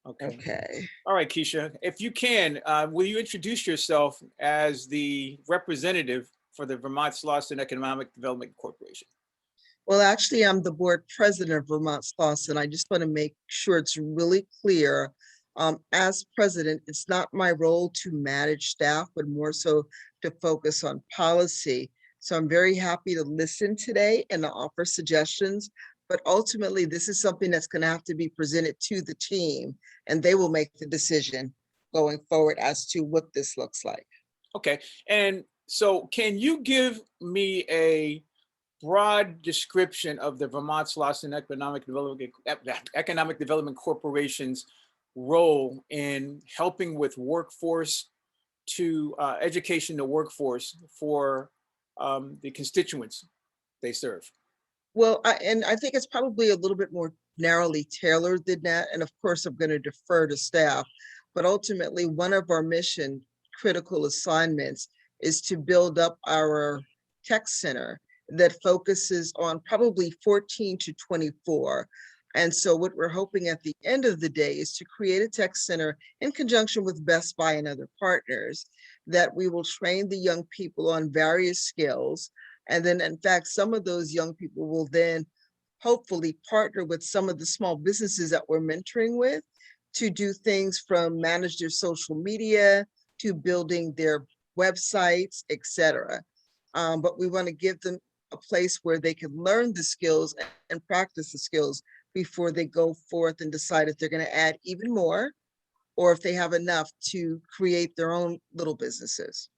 Okay. Okay. All right, Keisha, if you can, will you introduce yourself as the representative for the Vermont Slauson Economic Development Corporation? Well, actually, I'm the board president of Vermont Slauson. I just want to make sure it's really clear. As president, it's not my role to manage staff, but more so to focus on policy. So I'm very happy to listen today and to offer suggestions. But ultimately, this is something that's going to have to be presented to the team, and they will make the decision going forward as to what this looks like. Okay. And so can you give me a broad description of the Vermont Slauson Economic Development Corporation's role in helping with workforce to education the workforce for the constituents they serve? Well, I think it's probably a little bit more narrowly tailored than that. And of course, I'm going to defer to staff. But ultimately, one of our mission critical assignments is to build up our tech center that focuses on probably 14 to 24. And so what we're hoping at the end of the day is to create a tech center in conjunction with Best Buy and other partners that we will train the young people on various skills. And then, in fact, some of those young people will then hopefully partner with some of the small businesses that we're mentoring with to do things from manage their social media to building their websites, etc. But we want to give them a place where they can learn the skills and practice the skills before they go forth and decide if they're going to add even more or if they have enough to create their own little businesses.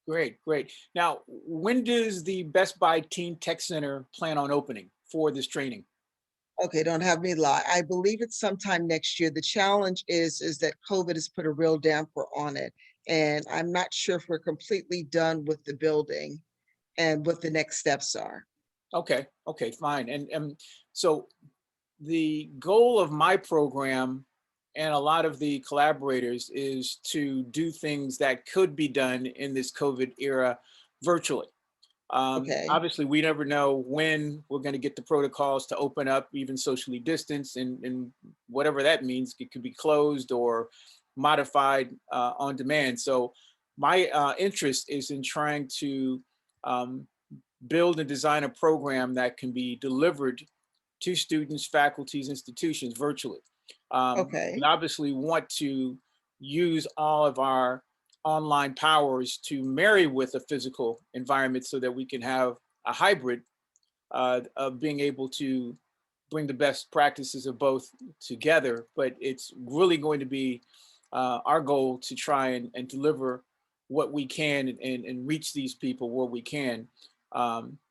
Great, great. Now, when does the Best Buy Teen Tech Center plan on opening for this training? Okay, don't have me lie. I believe it's sometime next year. The challenge is that COVID has put a real damper on it. And I'm not sure if we're completely done with the building and what the next steps are. Okay, okay, fine. And so the goal of my program and a lot of the collaborators is to do things that could be done in this COVID era virtually. Okay. Obviously, we never know when we're going to get the protocols to open up, even socially distanced, and whatever that means. It could be closed or modified on demand. So my interest is in trying to um, build and design a program that can be delivered to students, faculties, institutions virtually. We Okay. obviously want to use all of our online powers to marry with a physical environment so that we can have a hybrid of being able to bring the best practices of both together. But it's really going to be our goal to try and deliver what we can and reach these people where we can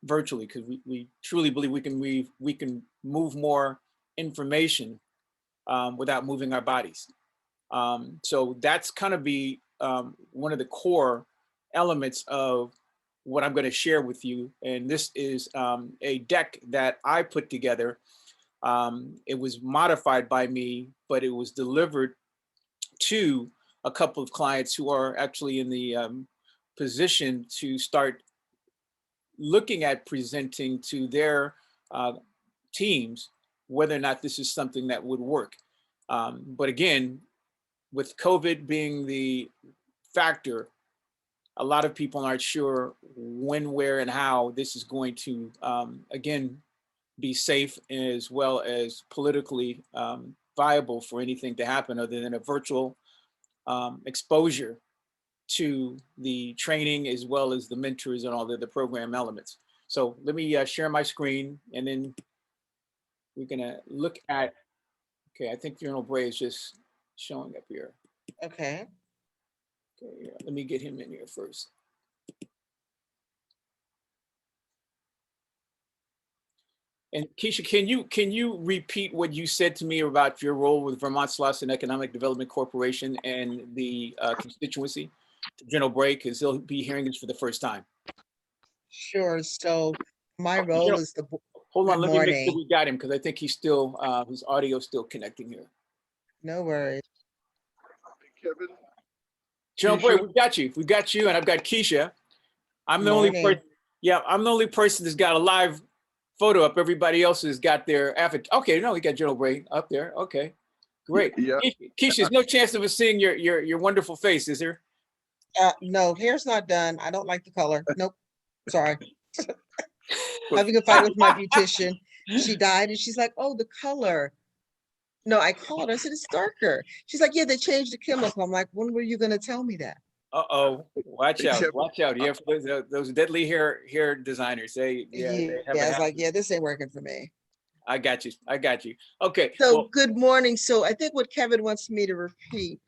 virtually, because we truly believe we can move more information without moving our bodies. So that's kind of be one of the core elements of what I'm going to share with you. And this is a deck that I put together. It was modified by me, but it was delivered to a couple of clients who are actually in the position to start looking at presenting to their uh, teams whether or not this is something that would work. But again, with COVID being the factor, a lot of people aren't sure when, where, and how this is going to, again, be safe as well as politically viable for anything to happen other than a virtual exposure to the training as well as the mentors and all the program elements. So let me share my screen and then we're gonna look at, okay, I think Colonel Bray is just showing up here. Okay. Okay, let me get him in here first. And Keisha, can you repeat what you said to me about your role with Vermont Slauson Economic Development Corporation and the constituency to General Bray, because he'll be hearing this for the first time. Sure. So my Oh, role is the hold on, good let me make sure morning. we got him because I think he's still his audio is still connecting here. No worries. Kevin, General Bray, Keisha. we got you, and I've got Keisha. I'm Good the only person. morning. Yeah, I'm the only person that's got a live photo up. Everybody else has got their avatar. Okay, no, we got General Bray up there. Okay. Great. Yeah, Keisha, there's no chance of us seeing your wonderful face, is there? No, hair's not done. I don't like the color. Nope. Sorry. but Having a fight with my beautician. She died and she's like, oh, the color. No, I called her. I said, it's darker. She's like, yeah, they changed the chemical. I'm like, when were you going to tell me that? Uh-oh, watch out, Kevin, watch out. Yeah, those deadly hair designers, they have Yeah, a I was like, habit. yeah, this ain't working for me. I got you. I got you. Okay. So Well, good morning. So I think what Kevin wants me to repeat,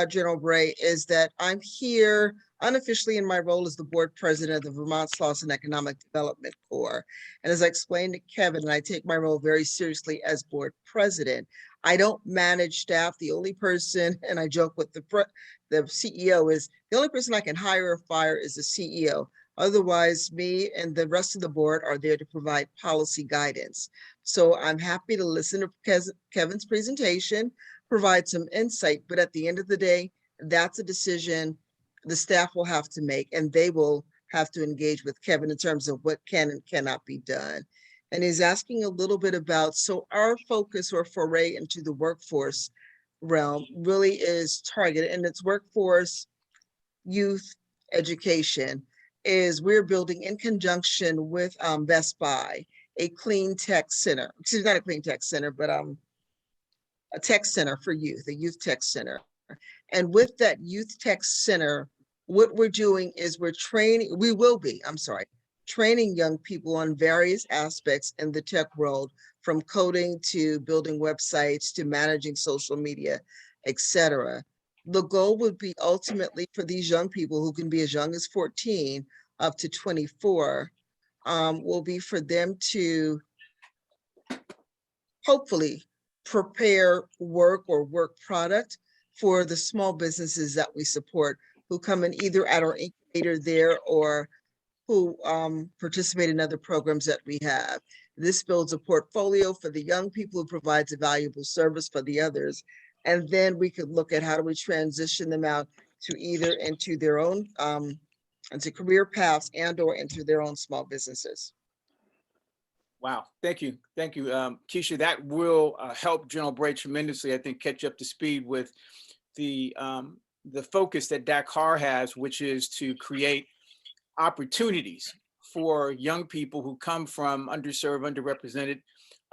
General Bray, is that I'm here unofficially in my role as the board president of the Vermont Slauson Economic Development Corps. And as I explained to Kevin, and I take my role very seriously as board president, I don't manage staff. The only person, and I joke with the CEO, is the only person I can hire or fire is the CEO. Otherwise, me and the rest of the board are there to provide policy guidance. So I'm happy to listen to Kevin's presentation, provide some insight, but at the end of the day, that's a decision the staff will have to make, and they will have to engage with Kevin in terms of what can and cannot be done. And he's asking a little bit about, so our focus or foray into the workforce realm really is targeted, and it's workforce, youth, education, is we're building in conjunction with Best Buy, a clean tech center, excuse me, not a clean tech center, but a tech center for youth, a youth tech center. And with that youth tech center, what we're doing is training young people on various aspects in the tech world, from coding to building websites to managing social media, etc. The goal would be ultimately for these young people, who can be as young as 14 up to 24, will be for them to hopefully prepare work or work product for the small businesses that we support, who come in either at our incubator there or who participate in other programs that we have. This builds a portfolio for the young people, who provides a valuable service for the others. And then we could look at how do we transition them out to either into their own into career paths and or into their own small businesses. wow. Thank you. Thank you. Keisha, that will help General Bray tremendously, I think, catch up to speed with the focus that Dakar has, which is to create opportunities for young people who come from underserved, underrepresented,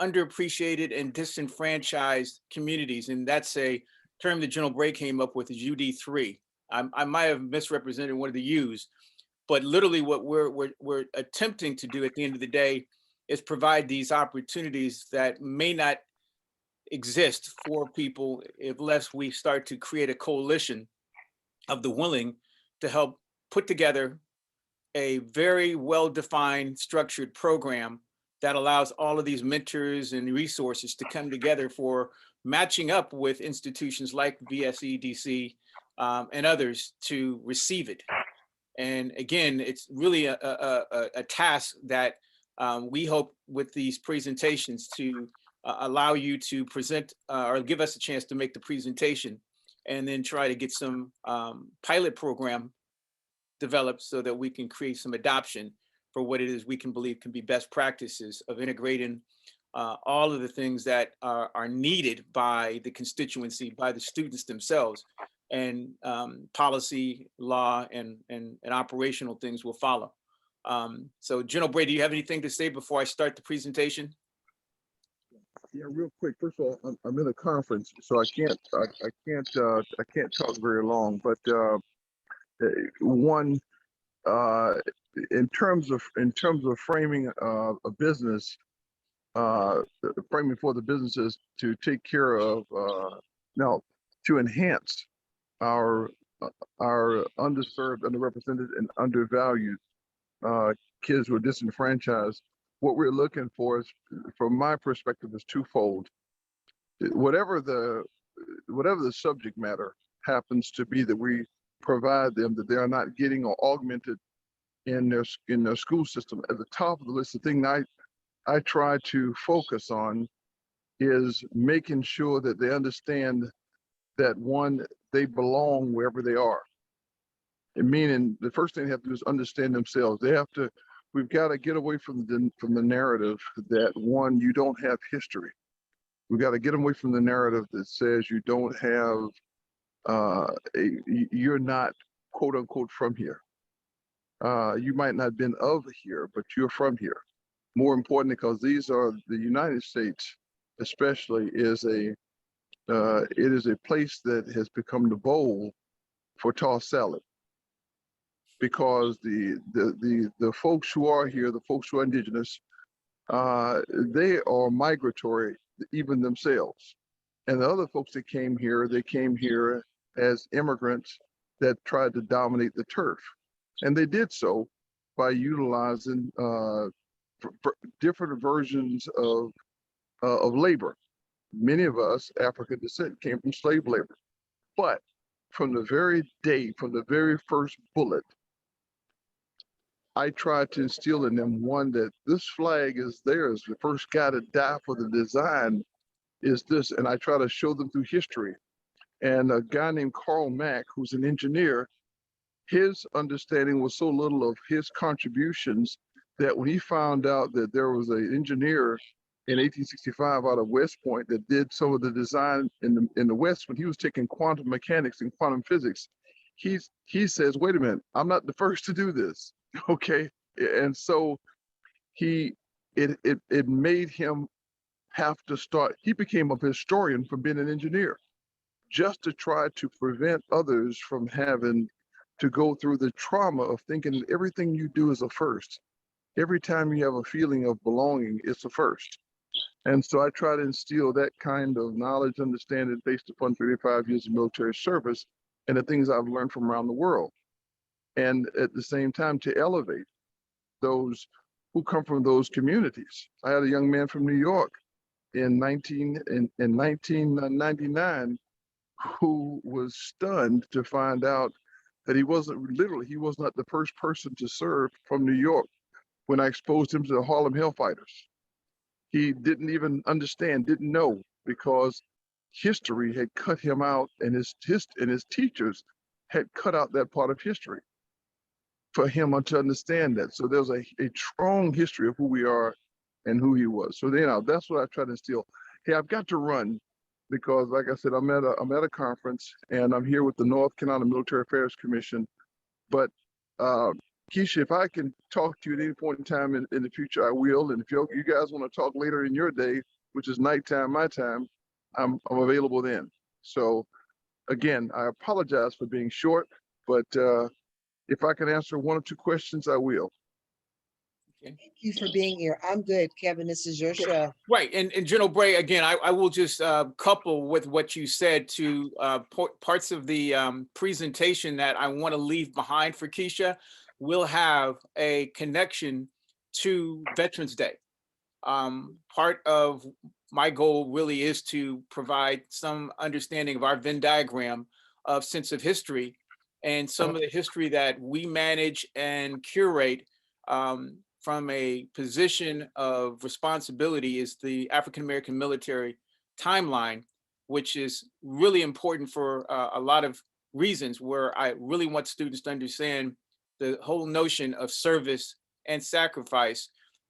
underappreciated, and disenfranchised communities. And that's a term that General Bray came up with, is UD3. I might have misrepresented one of the U's, but literally what we're attempting to do at the end of the day is provide these opportunities that may not exist for people unless we start to create a coalition of the willing to help put together a very well-defined, structured program that allows all of these mentors and resources to come together for matching up with institutions like VSEDC and others to receive it. And again, it's really a task that we hope with these presentations to allow you to present or give us a chance to make the presentation, and then try to get some pilot program developed so that we can create some adoption for what it is we can believe can be best practices of integrating all of the things that are needed by the constituency, by the students themselves, and policy, law, and operational things will follow. So General Bray, do you have anything to say before I start the presentation? yeah, real quick. First of all, I'm in a conference, so I can't talk very long. But one, in terms of framing a business, framing for the businesses to take care of now, to enhance our underserved, underrepresented, and undervalued kids who are disenfranchised. What we're looking for is, from my perspective, is twofold. Whatever the subject matter happens to be that we provide them, that they are not getting or augmented in their school system. At the top of the list, the thing I try to focus on is making sure that they understand that, one, they belong wherever they are. And meaning the first thing they have to do is understand themselves. We've got to get away from the narrative that, one, you don't have history. We got to get them away from the narrative that says you don't have, you're not quote unquote from here. You might not have been of here, but you're from here. More importantly, because these are the United States, especially, it is a place that has become the bowl for tossed salad. Because the folks who are here, the folks who are indigenous, they are migratory, even themselves. And the other folks that came here, they came here as immigrants that tried to dominate the turf. And they did so by utilizing different versions of labor. Many of us, African descent, came from slave labor. But from the very first bullet, I tried to instill in them, one, that this flag is theirs. The first guy to die for the design is this. And I try to show them through history. And a guy named Karl Mack, who's an engineer, his understanding was so little of his contributions that when he found out that there was an engineer in 1865 out of West Point that did some of the design in the West, when he was taking quantum mechanics and quantum physics, he says, wait a minute, I'm not the first to do this. Okay. And so it made him have to start, he became a historian from being an engineer, just to try to prevent others from having to go through the trauma of thinking that everything you do is a first. Every time you have a feeling of belonging, it's a first. And so I try to instill that kind of knowledge, understanding based upon 35 years of military service and the things I've learned from around the world. And at the same time, to elevate those who come from those communities. I had a young man from New York in 1999 who was stunned to find out that he was not the first person to serve from New York when I exposed him to the Harlem Hellfighters. He didn't even understand, didn't know, because history had cut him out, and his teachers had cut out that part of history for him to understand that. So there's a strong history of who we are and who he was. So that's what I try to instill. Hey, I've got to run because, like I said, I'm at a conference and I'm here with the North Carolina Military Affairs Commission. But Keisha, if I can talk to you at any point in time in the future, I will. And if you guys want to talk later in your day, which is nighttime, my time, I'm available then. So again, I apologize for being short, but if I can answer one or two questions, I will. Thank you for being here. I'm good, Kevin. This is your show. Right. And General Bray, again, I will just couple with what you said to parts of the presentation that I want to leave behind for Keisha. We'll have a connection to Veterans Day. Part of my goal really is to provide some understanding of our Venn diagram of sense of history and some of the history that we manage and curate from a position of responsibility is the African-American military timeline, which is really important for a lot of reasons, where I really want students to understand the whole notion of service and sacrifice,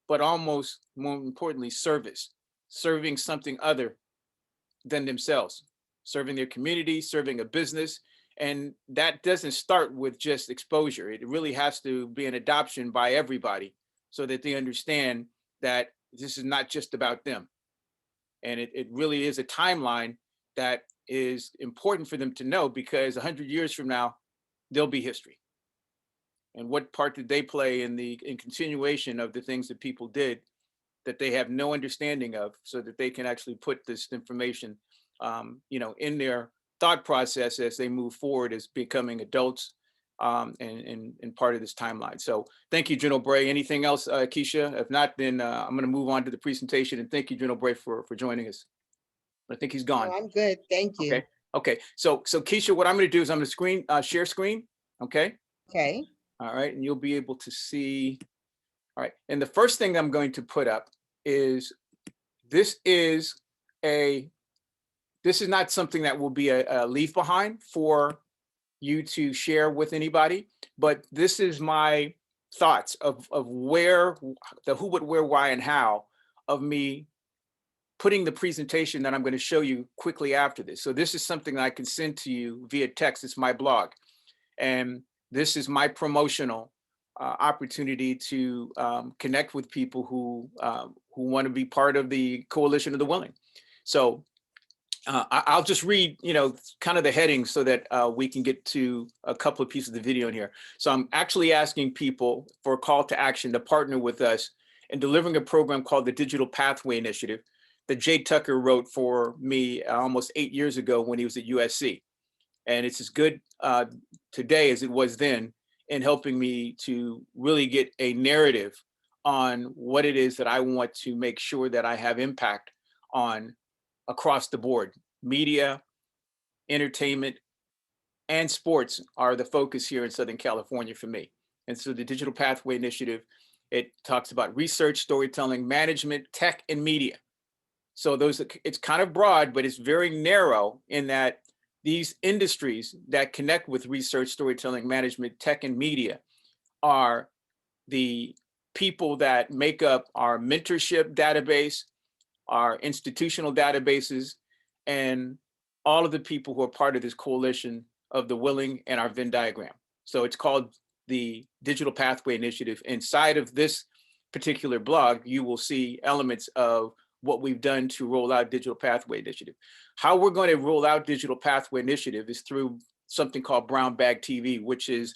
but almost more importantly, serving something other than themselves, serving their community, serving a business. And that doesn't start with just exposure. It really has to be an adoption by everybody so that they understand that this is not just about them. And it really is a timeline that is important for them to know, because 100 years from now, there'll be history. And what part did they play in continuation of the things that people did that they have no understanding of, so that they can actually put this information in their thought process as they move forward as becoming adults and part of this timeline. So thank you, General Bray. Anything else, Keisha? If not, then I'm going to move on to the presentation. And thank you, General Bray, for joining us. I think he's gone. No, I'm good. Thank you. Okay. So Keisha, what I'm going to do is I'm going to share screen. Okay. Okay. All right. And you'll be able to see. All right. And the first thing I'm going to put up is this is not something that will be a leave behind for you to share with anybody, but this is my thoughts of where the who, what, where, why, and how of me putting the presentation that I'm going to show you quickly after this. So this is something that I can send to you via text. It's my blog. And this is my promotional opportunity to connect with people who want to be part of the Coalition of the Willing. So I'll just read, kind of the headings so that we can get to a couple of pieces of the video in here. So I'm actually asking people for a call to action to partner with us in delivering a program called the Digital Pathway Initiative that Jay Tucker wrote for me almost 8 years ago when he was at USC. And it's as good today as it was then in helping me to really get a narrative on what it is that I want to make sure that I have impact on across the board. Media, entertainment, and sports are the focus here in Southern California for me. And so the Digital Pathway Initiative, it talks about research, storytelling, management, tech, and media. So it's kind of broad, but it's very narrow in that these industries that connect with research, storytelling, management, tech, and media are the people that make up our mentorship database, our institutional databases, and all of the people who are part of this coalition of the willing and our Venn diagram. So it's called the Digital Pathway Initiative. Inside of this particular blog, you will see elements of what we've done to roll out Digital Pathway Initiative. How we're going to roll out Digital Pathway Initiative is through something called Brown Bag TV, which is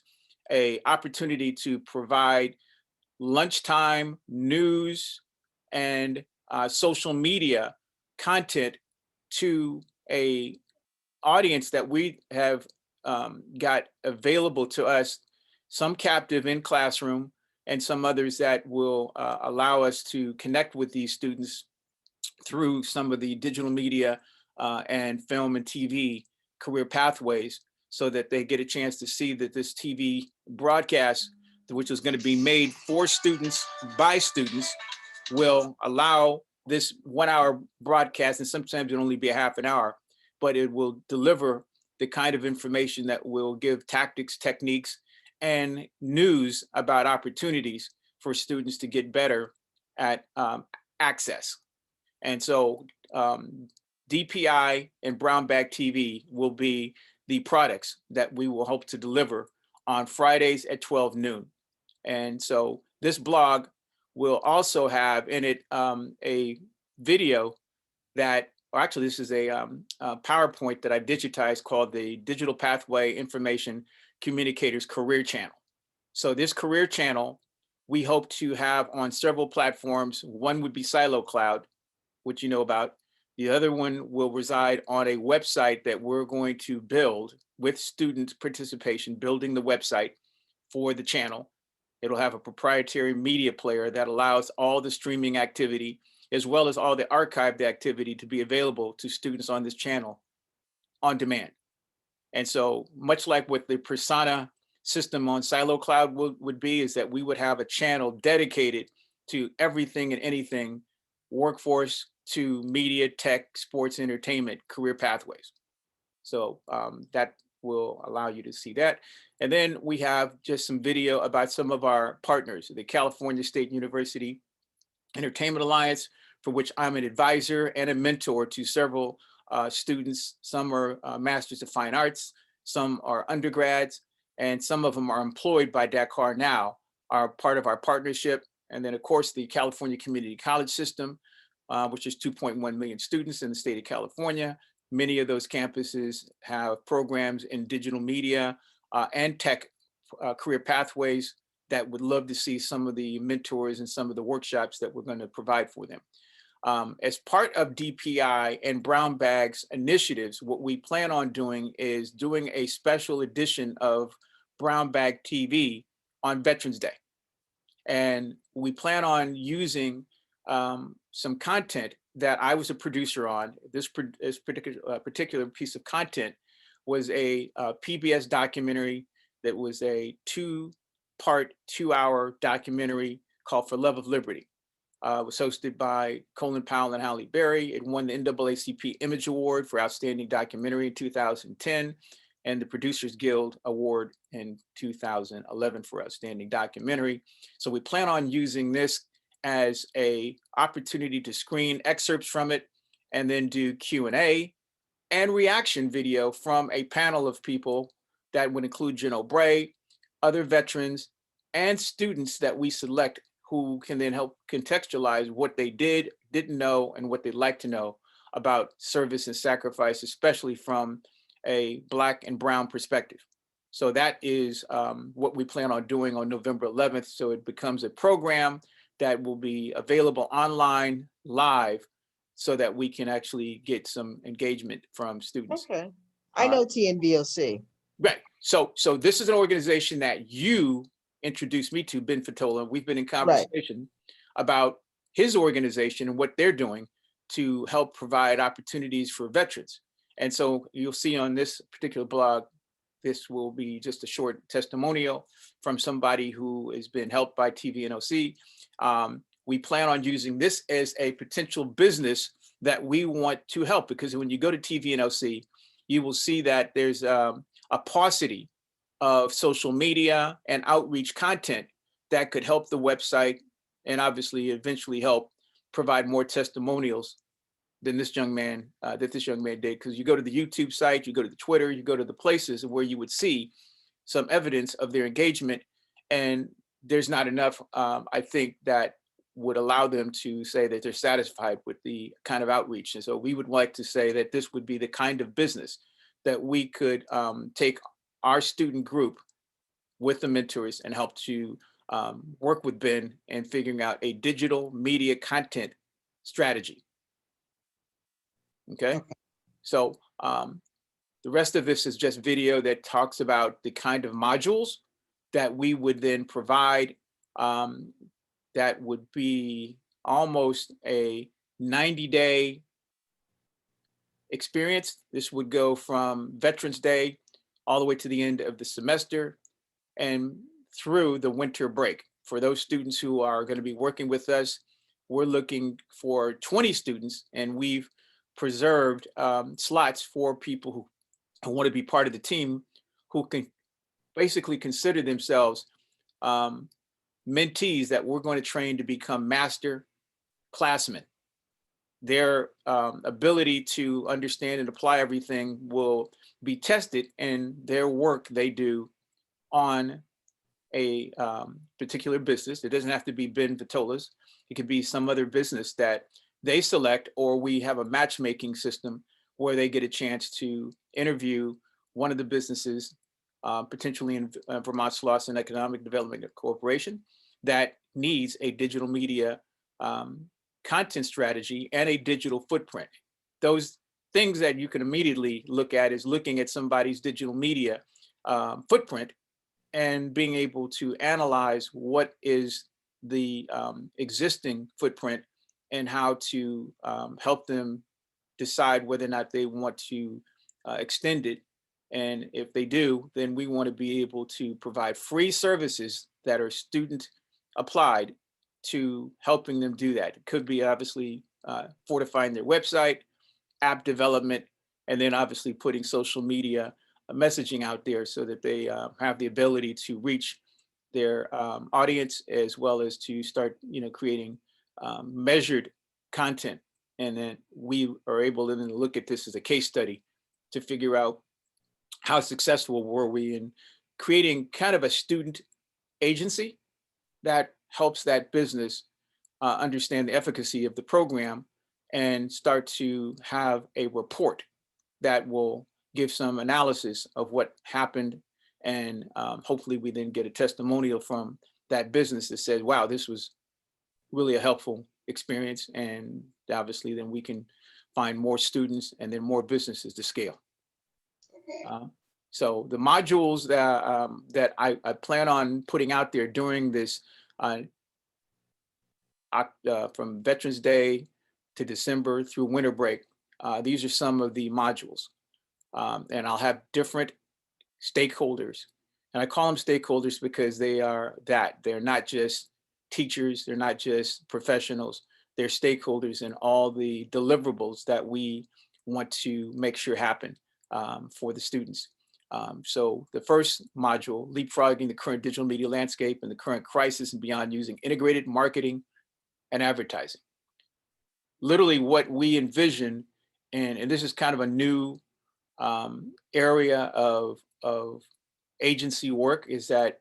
an opportunity to provide lunchtime news and social media content to a audience that we have got available to us, some captive in classroom and some others that will allow us to connect with these students through some of the digital media and film and TV career pathways, so that they get a chance to see that this TV broadcast, which is going to be made for students by students, will allow this 1 hour broadcast, and sometimes it'll only be a half an hour, but it will deliver the kind of information that will give tactics, techniques, and news about opportunities for students to get better at access. And so DPI and Brown Bag TV will be the products that we will hope to deliver on Fridays at 12 noon. And so this blog will also have in it a video that, or actually this is a PowerPoint that I've digitized called the Digital Pathway Information Communicators Career Channel. So this career channel, we hope to have on several platforms. One would be Silo Cloud, which you know about. The other one will reside on a website that we're going to build with student participation, building the website for the channel. It'll have a proprietary media player that allows all the streaming activity as well as all the archived activity to be available to students on this channel on demand. And so much like what the Persona system on Silo Cloud would be, is that we would have a channel dedicated to everything and anything workforce to media, tech, sports, entertainment, career pathways. So that will allow you to see that. And then we have just some video about some of our partners, the California State University Entertainment Alliance, for which I'm an advisor and a mentor to several students. Some are Masters of Fine Arts, some are undergrads, and some of them are employed by Dakar now, are part of our partnership. And then of course, the California Community College System, which is 2.1 million students in the state of California. Many of those campuses have programs in digital media and tech career pathways that would love to see some of the mentors and some of the workshops that we're going to provide for them. As part of DPI and Brown Bag's initiatives, what we plan on doing is doing a special edition of Brown Bag TV on Veterans Day. And we plan on using some content that I was a producer on. This particular piece of content was a PBS documentary that was a two-part, 2-hour documentary called For Love of Liberty. It was hosted by Colin Powell and Halle Berry. It won the NAACP Image Award for Outstanding Documentary in 2010 and the Producers Guild Award in 2011 for Outstanding Documentary. So we plan on using this as an opportunity to screen excerpts from it and then do Q&A and reaction video from a panel of people that would include Jen O'Bray, other veterans, and students that we select who can then help contextualize what they did, didn't know, and what they'd like to know about service and sacrifice, especially from a Black and Brown perspective. So that is what we plan on doing on November 11th. So it becomes a program that will be available online, live, so that we can actually get some engagement from students. Okay. I know TNVOC. Right. So this is an organization that you introduced me to, Ben Fatola. We've been in conversation about his organization and what they're doing to help provide opportunities for veterans. And so you'll see on this particular blog, this will be just a short testimonial from somebody who has been helped by TVNOC. We plan on using this as a potential business that we want to help, because when you go to TVNOC, you will see that there's a paucity of social media and outreach content that could help the website and obviously eventually help provide more testimonials than this young man did. Because you go to the YouTube site, you go to the Twitter, you go to the places where you would see some evidence of their engagement, and there's not enough, I think, that would allow them to say that they're satisfied with the kind of outreach. And so we would like to say that this would be the kind of business that we could take our student group with the mentors and help to work with Ben in figuring out a digital media content strategy. Okay. So the rest of this is just video that talks about the kind of modules that we would then provide. That would be almost a 90-day experience. This would go from Veterans Day all the way to the end of the semester and through the winter break. For those students who are going to be working with us, we're looking for 20 students, and we've preserved slots for people who want to be part of the team, who can basically consider themselves mentees that we're going to train to become master classmen. Their ability to understand and apply everything will be tested in their work they do on a particular business. It doesn't have to be Ben Vitola's. It could be some other business that they select, or we have a matchmaking system where they get a chance to interview one of the businesses, potentially in Vermont Slauson Economic Development Corporation, that needs a digital media content strategy and a digital footprint. Those things that you can immediately look at is looking at somebody's digital media footprint and being able to analyze what is the existing footprint and how to help them decide whether or not they want to extend it. And if they do, then we want to be able to provide free services that are student applied to helping them do that. It could be obviously fortifying their website, app development, and then obviously putting social media messaging out there so that they have the ability to reach their audience, as well as to start, creating measured content. And then we are able to then look at this as a case study to figure out how successful were we in creating kind of a student agency that helps that business understand the efficacy of the program and start to have a report that will give some analysis of what happened. And hopefully we then get a testimonial from that business that says, wow, this was really a helpful experience. And obviously then we can find more students and then more businesses to scale. So the modules that I plan on putting out there during this from Veterans Day to December through winter break, these are some of the modules. And I'll have different stakeholders. And I call them stakeholders because they are that. They're not just teachers, they're not just professionals, they're stakeholders in all the deliverables that we want to make sure happen for the students. So the first module, leapfrogging the current digital media landscape and the current crisis and beyond using integrated marketing and advertising. literally what we envision, and this is kind of a new area of agency work, is that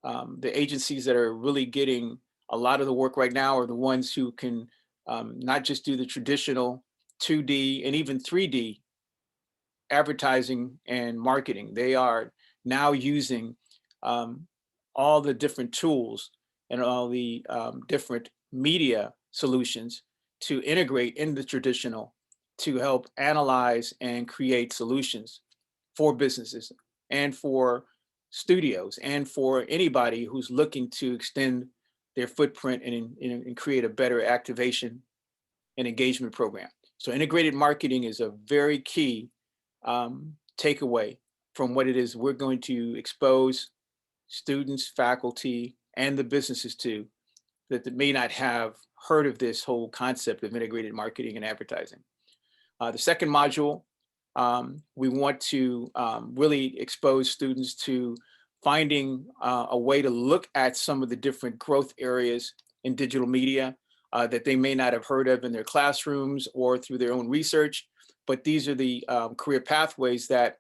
the agencies that are really getting a lot of the work right now are the ones who can not just do the traditional 2D and even 3D advertising and marketing. They are now using all the different tools and all the different media solutions to integrate in the traditional to help analyze and create solutions for businesses and for studios and for anybody who's looking to extend their footprint and create a better activation and engagement program. So integrated marketing is a very key takeaway from what it is we're going to expose students, faculty, and the businesses to that may not have heard of this whole concept of integrated marketing and advertising. The second module, we want to really expose students to finding a way to look at some of the different growth areas in digital media that they may not have heard of in their classrooms or through their own research. But these are the career pathways that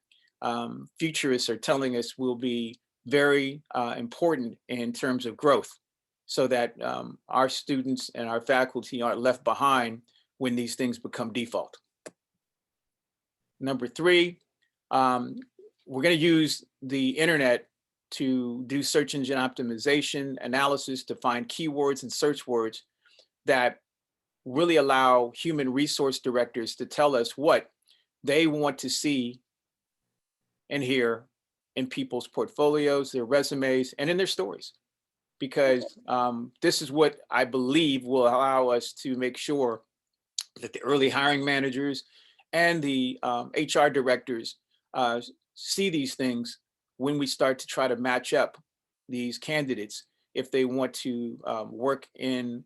futurists are telling us will be very important in terms of growth, so that our students and our faculty aren't left behind when these things become default. Number three, we're going to use the internet to do search engine optimization analysis to find keywords and search words that really allow human resource directors to tell us what they want to see and hear in people's portfolios, their resumes, and in their stories. Because this is what I believe will allow us to make sure that the early hiring managers and the HR directors see these things when we start to try to match up these candidates if they want to work in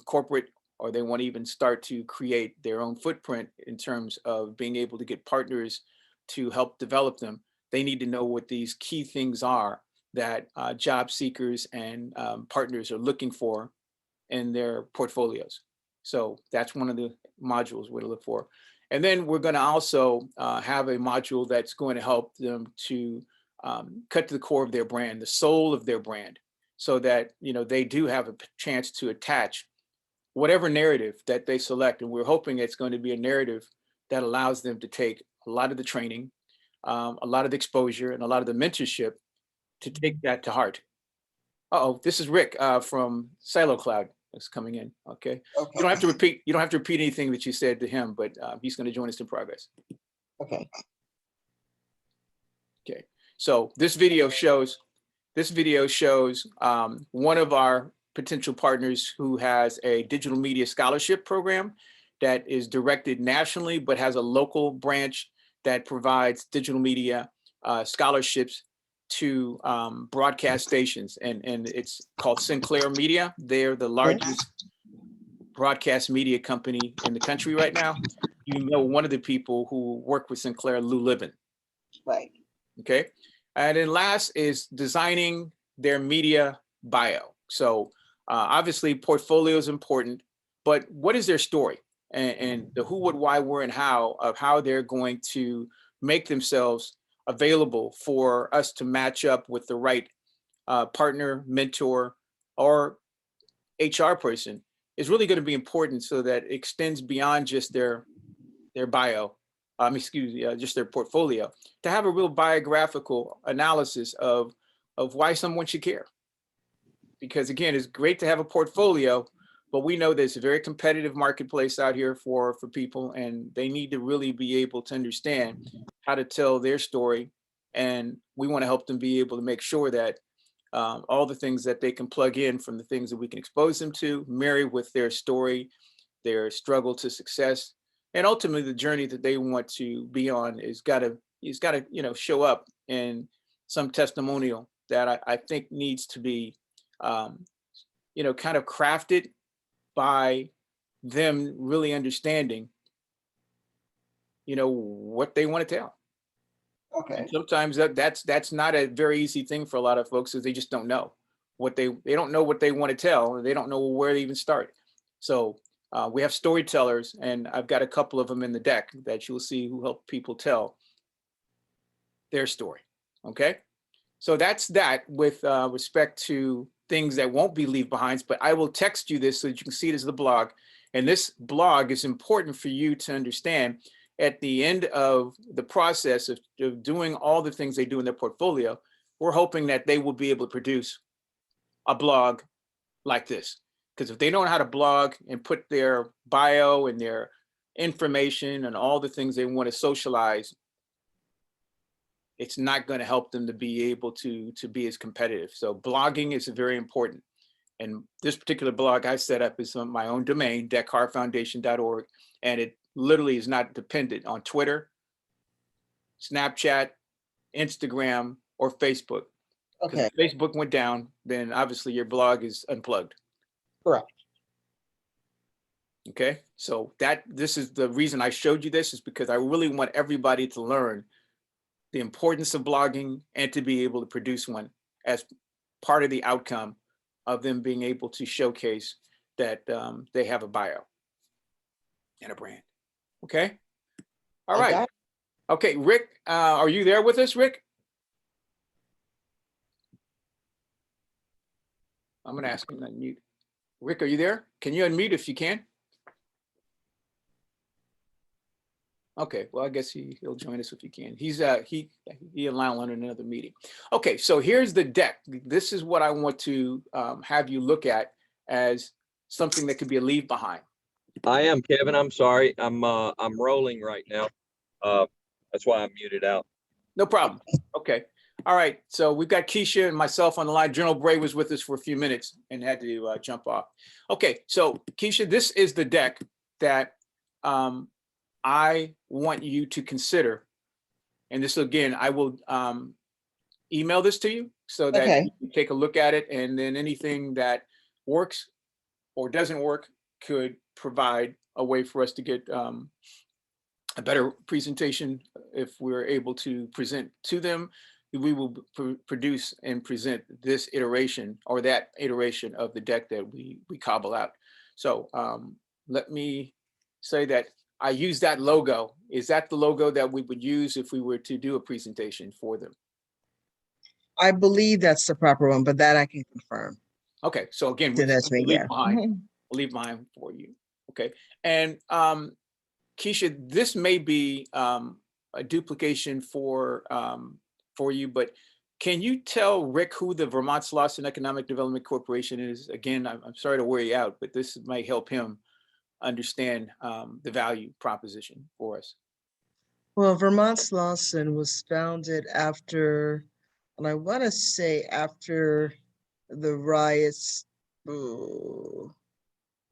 corporate, or they want to even start to create their own footprint in terms of being able to get partners to help develop them. They need to know what these key things are that job seekers and partners are looking for in their portfolios. So that's one of the modules we're to look for. And then we're going to also have a module that's going to help them to cut to the core of their brand, the soul of their brand, so that they do have a chance to attach whatever narrative that they select. And we're hoping it's going to be a narrative that allows them to take a lot of the training, a lot of the exposure, and a lot of the mentorship to take that to heart. Uh-oh, this is Rick from Silo Cloud is coming in. Okay. Okay. You don't have to repeat. You don't have to repeat anything that you said to him, but he's going to join us in progress. Okay. Okay. So this video shows one of our potential partners who has a digital media scholarship program that is directed nationally, but has a local branch that provides digital media scholarships to broadcast stations, and it's called Sinclair Media. They're the largest broadcast media company in the country right now. One of the people who work with Sinclair, Lou Libin. Right. Okay. And then last is designing their media bio. So obviously portfolio is important, but what is their story, and the who, what, why, where, and how of how they're going to make themselves available for us to match up with the right partner, mentor, or HR person is really going to be important, so that it extends beyond just their bio, just their portfolio, to have a real biographical analysis of why someone should care. Because again, it's great to have a portfolio, but we know there's a very competitive marketplace out here for people, and they need to really be able to understand how to tell their story. And we want to help them be able to make sure that all the things that they can plug in from the things that we can expose them to marry with their story, their struggle to success, and ultimately the journey that they want to be on is got to show up in some testimonial that I think needs to be kind of crafted by them really understanding what they want to tell. Okay. And sometimes that's not a very easy thing for a lot of folks, because they just don't know what they don't know what they want to tell, and they don't know where to even start. So We have storytellers, and I've got a couple of them in the deck that you'll see who help people tell their story. Okay, so that's that with respect to things that won't be leave behinds, but I will text you this so that you can see it as the blog. And this blog is important for you to understand. At the end of the process of doing all the things they do in their portfolio, we're hoping that they will be able to produce a blog like this. Because if they don't know how to blog and put their bio and their information and all the things they want to socialize, it's not going to help them to be able to be as competitive. So blogging is very important. And this particular blog I set up is on my own domain, dakarfoundation.org, and it literally is not dependent on Twitter, Snapchat, Instagram, or Facebook. Because Okay, if Facebook went down, then obviously your blog is unplugged. correct. Okay, so this is the reason I showed you this, is because I really want everybody to learn the importance of blogging and to be able to produce one as part of the outcome of them being able to showcase that they have a bio and a brand. Okay. All I right. got Okay, Rick, are you there with us, Rick? I'm going to ask him to unmute. Rick, are you there? Can you unmute if you can? Okay, well, I guess he'll join us if he can. He and Lionel are in another meeting. Okay, so here's the deck. This is what I want to have you look at as something that could be a leave behind. I am, Kevin. I'm sorry. I'm rolling right now. That's why I'm muted out. No problem. Okay. All right. So we've got Keisha and myself on the line. General Bray was with us for a few minutes and had to jump off. Okay. So Keisha, this is the deck that I want you to consider. And this, again, I will email this to you so that Okay. you can take a look at it. And then anything that works or doesn't work could provide a way for us to get a better presentation. If we're able to present to them, we will produce and present this iteration or that iteration of the deck that we cobble out. So let me say that I use that logo. Is that the logo that we would use if we were to do a presentation for them? I believe that's the proper one, but that I can confirm. Okay, so again, So that's me, yeah. we'll leave behind for you. Okay, and Keisha, this may be a duplication for you, but can you tell Rick who the Vermont Slauson Economic Development Corporation is? Again, I'm sorry to wear you out, but this might help him understand the value proposition for us. Well, Vermont Slauson was founded after, and I want to say after the riots,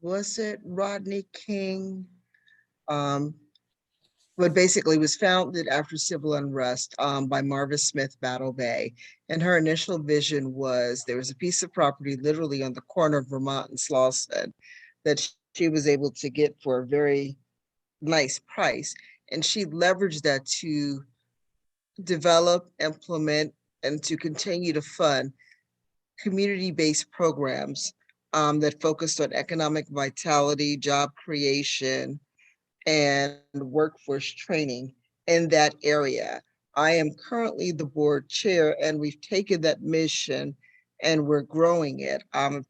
was it Rodney King? But basically was founded after civil unrest by Marva Smith Battle Bay. And her initial vision was there was a piece of property literally on the corner of Vermont and Slauson that she was able to get for a very nice price. And she leveraged that to develop, implement, and to continue to fund community-based programs that focused on economic vitality, job creation, and workforce training in that area. I am currently the board chair, and we've taken that mission and we're growing it,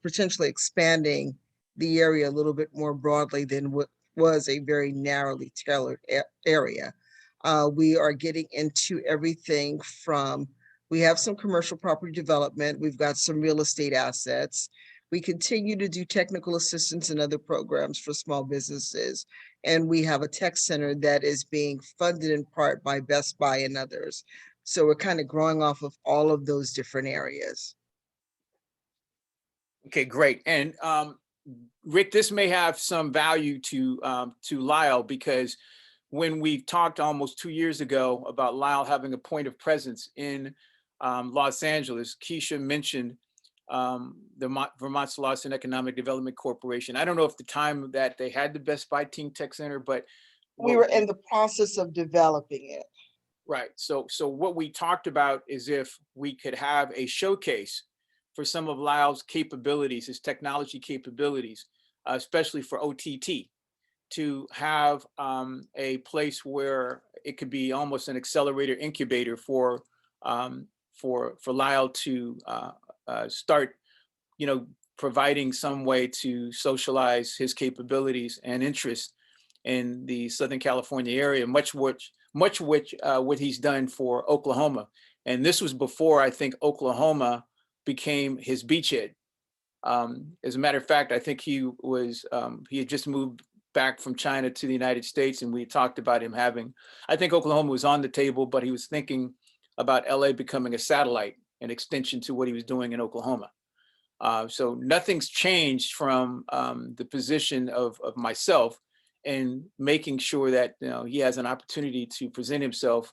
potentially expanding the area a little bit more broadly than what was a very narrowly tailored area. We are getting into everything from, we have some commercial property development, we've got some real estate assets. We continue to do technical assistance and other programs for small businesses. And we have a tech center that is being funded in part by Best Buy and others. So we're kind of growing off of all of those different areas. Okay, great. And Rick, this may have some value to Lyle, because when we talked almost 2 years ago about Lyle having a point of presence in Los Angeles, Keisha mentioned the Vermont Slauson Economic Development Corporation. I don't know if the time that they had the Best Buy Teen Tech Center, but we were in the process of developing it. Right. So what we talked about is if we could have a showcase for some of Lyle's capabilities, his technology capabilities, especially for OTT, to have a place where it could be almost an accelerator incubator for Lyle to start, providing some way to socialize his capabilities and interests in the Southern California area, much which what he's done for Oklahoma. And this was before, I think, Oklahoma became his beachhead. As a matter of fact, I think he had just moved back from China to the United States, and we talked about him having, I think Oklahoma was on the table, but he was thinking about LA becoming a satellite, an extension to what he was doing in Oklahoma. So nothing's changed from the position of myself in making sure that he has an opportunity to present himself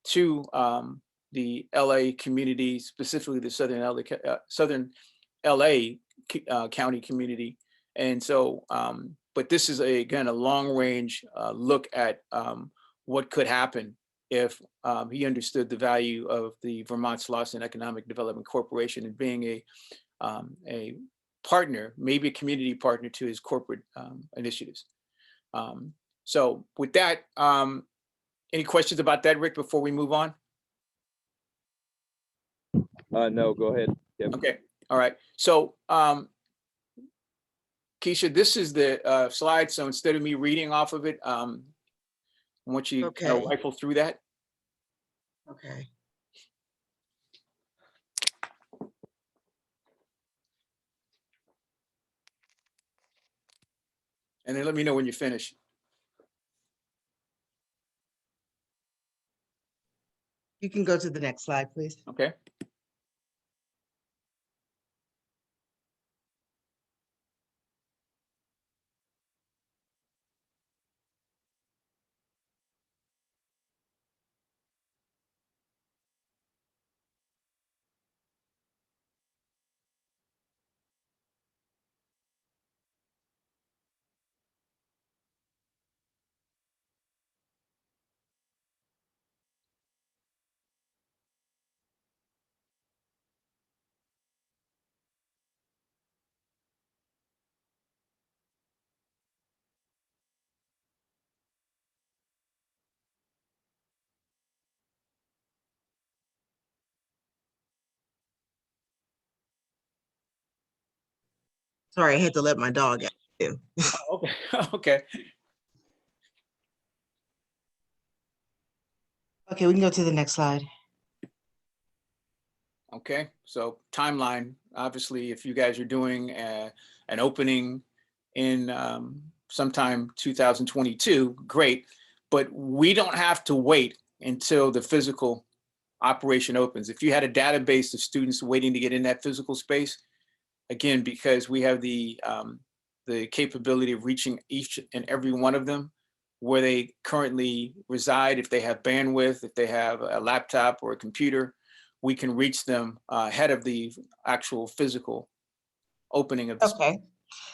to the LA community, specifically the Southern LA County community. And so, but this is again a long range look at what could happen if he understood the value of the Vermont Slauson Economic Development Corporation and being a partner, maybe a community partner to his corporate initiatives. So with that, any questions about that, Rick, before we move on? No, go ahead, Kevin. Okay, all right. So Keisha, this is the slide. So instead of me reading off of it, I want you to rifle through that. Okay. And then let me know when you finish. You can go to the next slide, please. Okay. Sorry, I had to let my dog out too. Okay. Okay. Okay, we can go to the next slide. Okay. So timeline, obviously, if you guys are doing an opening in sometime 2022, great. But we don't have to wait until the physical operation opens. If you had a database of students waiting to get in that physical space, again, because we have the capability of reaching each and every one of them where they currently reside, if they have bandwidth, if they have a laptop or a computer, we can reach them ahead of the actual physical opening of the space. Okay.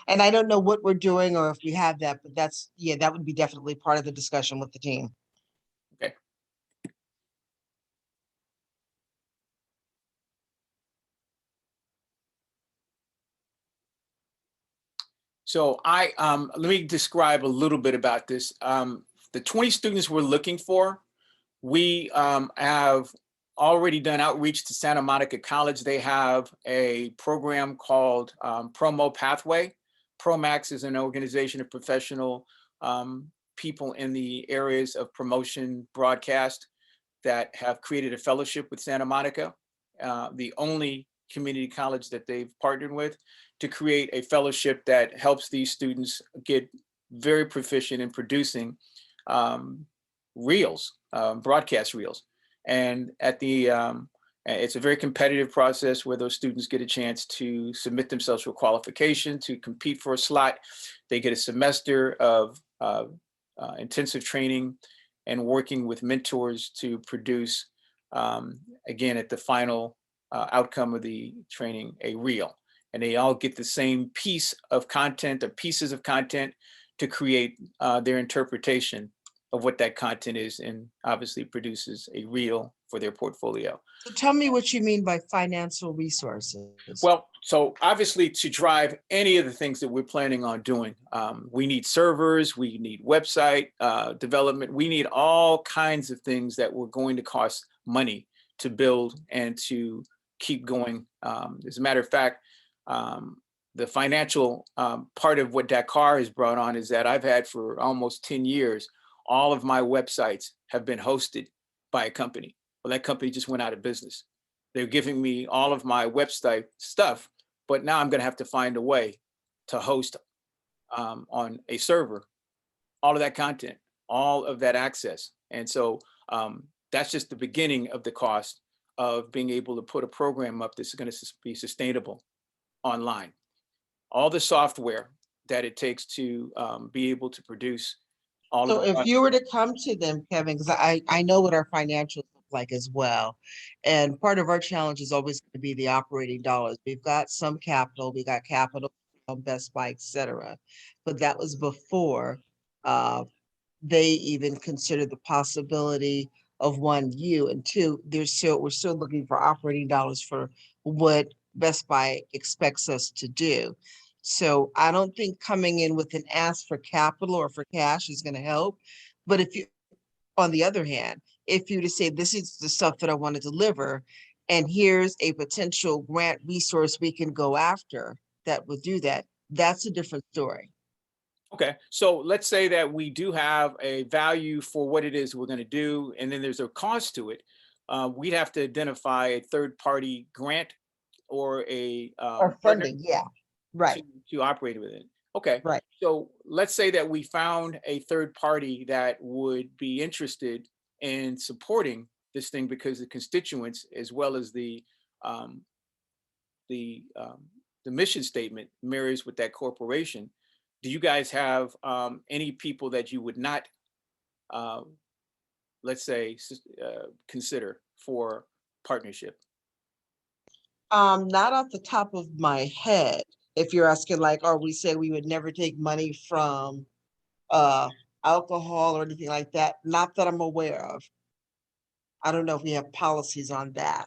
And I don't know what we're doing or if we have that, but that's, yeah, that would be definitely part of the discussion with the team. Okay. So let me describe a little bit about this. The 20 students we're looking for, we have already done outreach to Santa Monica College. They have a program called Promo Pathway. Promax is an organization of professional people in the areas of promotion broadcast that have created a fellowship with Santa Monica, the only community college that they've partnered with to create a fellowship that helps these students get very proficient in producing reels, broadcast reels. And at the, it's a very competitive process where those students get a chance to submit themselves for qualification, to compete for a slot. They get a semester of intensive training and working with mentors to produce, again, at the final outcome of the training, a reel. And they all get the same piece of content or pieces of content to create their interpretation of what that content is, and obviously produces a reel for their portfolio. So tell me what you mean by financial resources. Well, so obviously to drive any of the things that we're planning on doing, we need servers, we need website development, we need all kinds of things that were going to cost money to build and to keep going. As a matter of fact, the financial part of what Dakar has brought on is that I've had for almost 10 years, all of my websites have been hosted by a company. Well, that company just went out of business. They're giving me all of my website stuff, but now I'm going to have to find a way to host on a server all of that content, all of that access. And so that's just the beginning of the cost of being able to put a program up that's going to be sustainable online. All the software that it takes to be able to produce all So of the if you were to come to them, Kevin, because I know what our financials look like as well. And part of our challenge is always going to be the operating dollars. We've got some capital, we got capital on Best Buy, et cetera. But that was before they even considered the possibility of one, you, and two, we're still looking for operating dollars for what Best Buy expects us to do. So I don't think coming in with an ask for capital or for cash is going to help. But if you, on the other hand, if you to say, this is the stuff that I want to deliver, and here's a potential grant resource we can go after that would do that, that's a different story. Okay, so let's say that we do have a value for what it is we're going to do, and then there's a cost to it. We'd have to identify a third-party grant or a Or partner funding, yeah, right, to operate with it. Okay, right. so let's say that we found a third party that would be interested in supporting this thing because the constituents, as well as um, the mission statement, marries with that corporation. Do you guys have any people that you would not, uh, let's say, consider for partnership? Not off the top of my head. If you're asking like, or we say we would never take money from alcohol or anything like that, not that I'm aware of. I don't know if we have policies on that.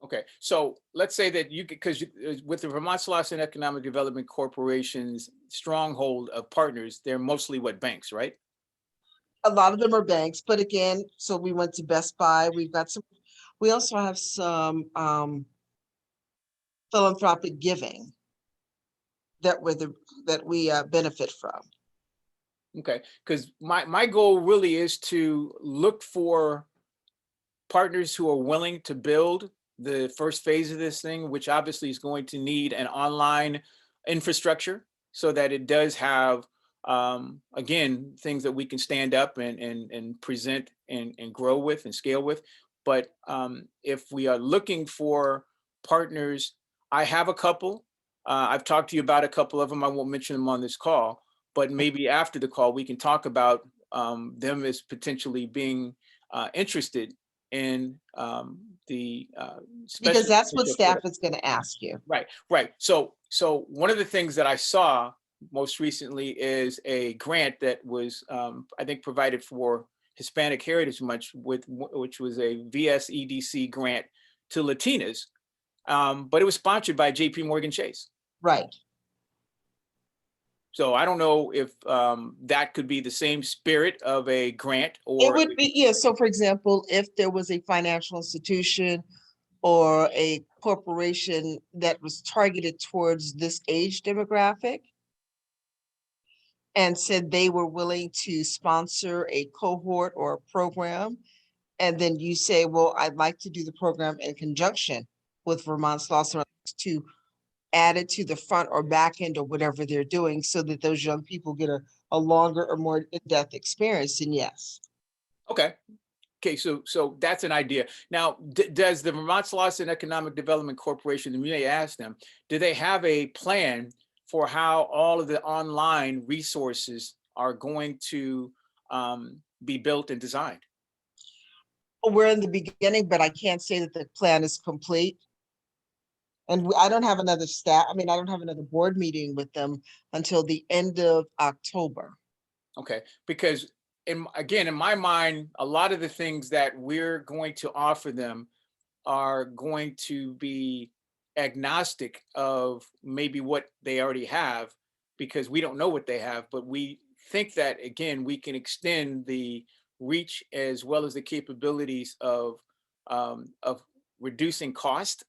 Okay, so let's say that you, because with the Vermont Slauson Economic Development Corporation's stronghold of partners, they're mostly what, banks, right? A lot of them are banks, but again, so we went to Best Buy. We've got some, we also have some philanthropic giving that we benefit from. Okay, because my goal really is to look for partners who are willing to build the first phase of this thing, which obviously is going to need an online infrastructure so that it does have, again, things that we can stand up and present and grow with and scale with. But if we are looking for partners, I have a couple. I've talked to you about a couple of them. I won't mention them on this call, but maybe after the call, we can talk about them as potentially being interested in the Because special that's what partnership with staff is going to ask you. Right, right. So one of the things that I saw most recently is a grant that was, I think, provided for Hispanic Heritage Month, which was a VSEDC grant to Latinas, but it was sponsored by JP Morgan Chase. Right. So I don't know if that could be the same spirit of a grant, It or would be, yeah. So for example, if there was a financial institution or a corporation that was targeted towards this age demographic and said they were willing to sponsor a cohort or a program, and then you say, well, I'd like to do the program in conjunction with Vermont Slauson to add it to the front or back end or whatever they're doing so that those young people get a longer or more in-depth experience, then yes. okay. Okay, so that's an idea. Now, does the Vermont Slauson Economic Development Corporation, and you may ask them, do they have a plan for how all of the online resources are going to be built and designed? We're in the beginning, but I can't say that the plan is complete. And I don't have another I don't have another board meeting with them until the end of October. Okay, because again, in my mind, a lot of the things that we're going to offer them are going to be agnostic of maybe what they already have, because we don't know what they have, but we think that, again, we can extend the reach as well as the capabilities of reducing cost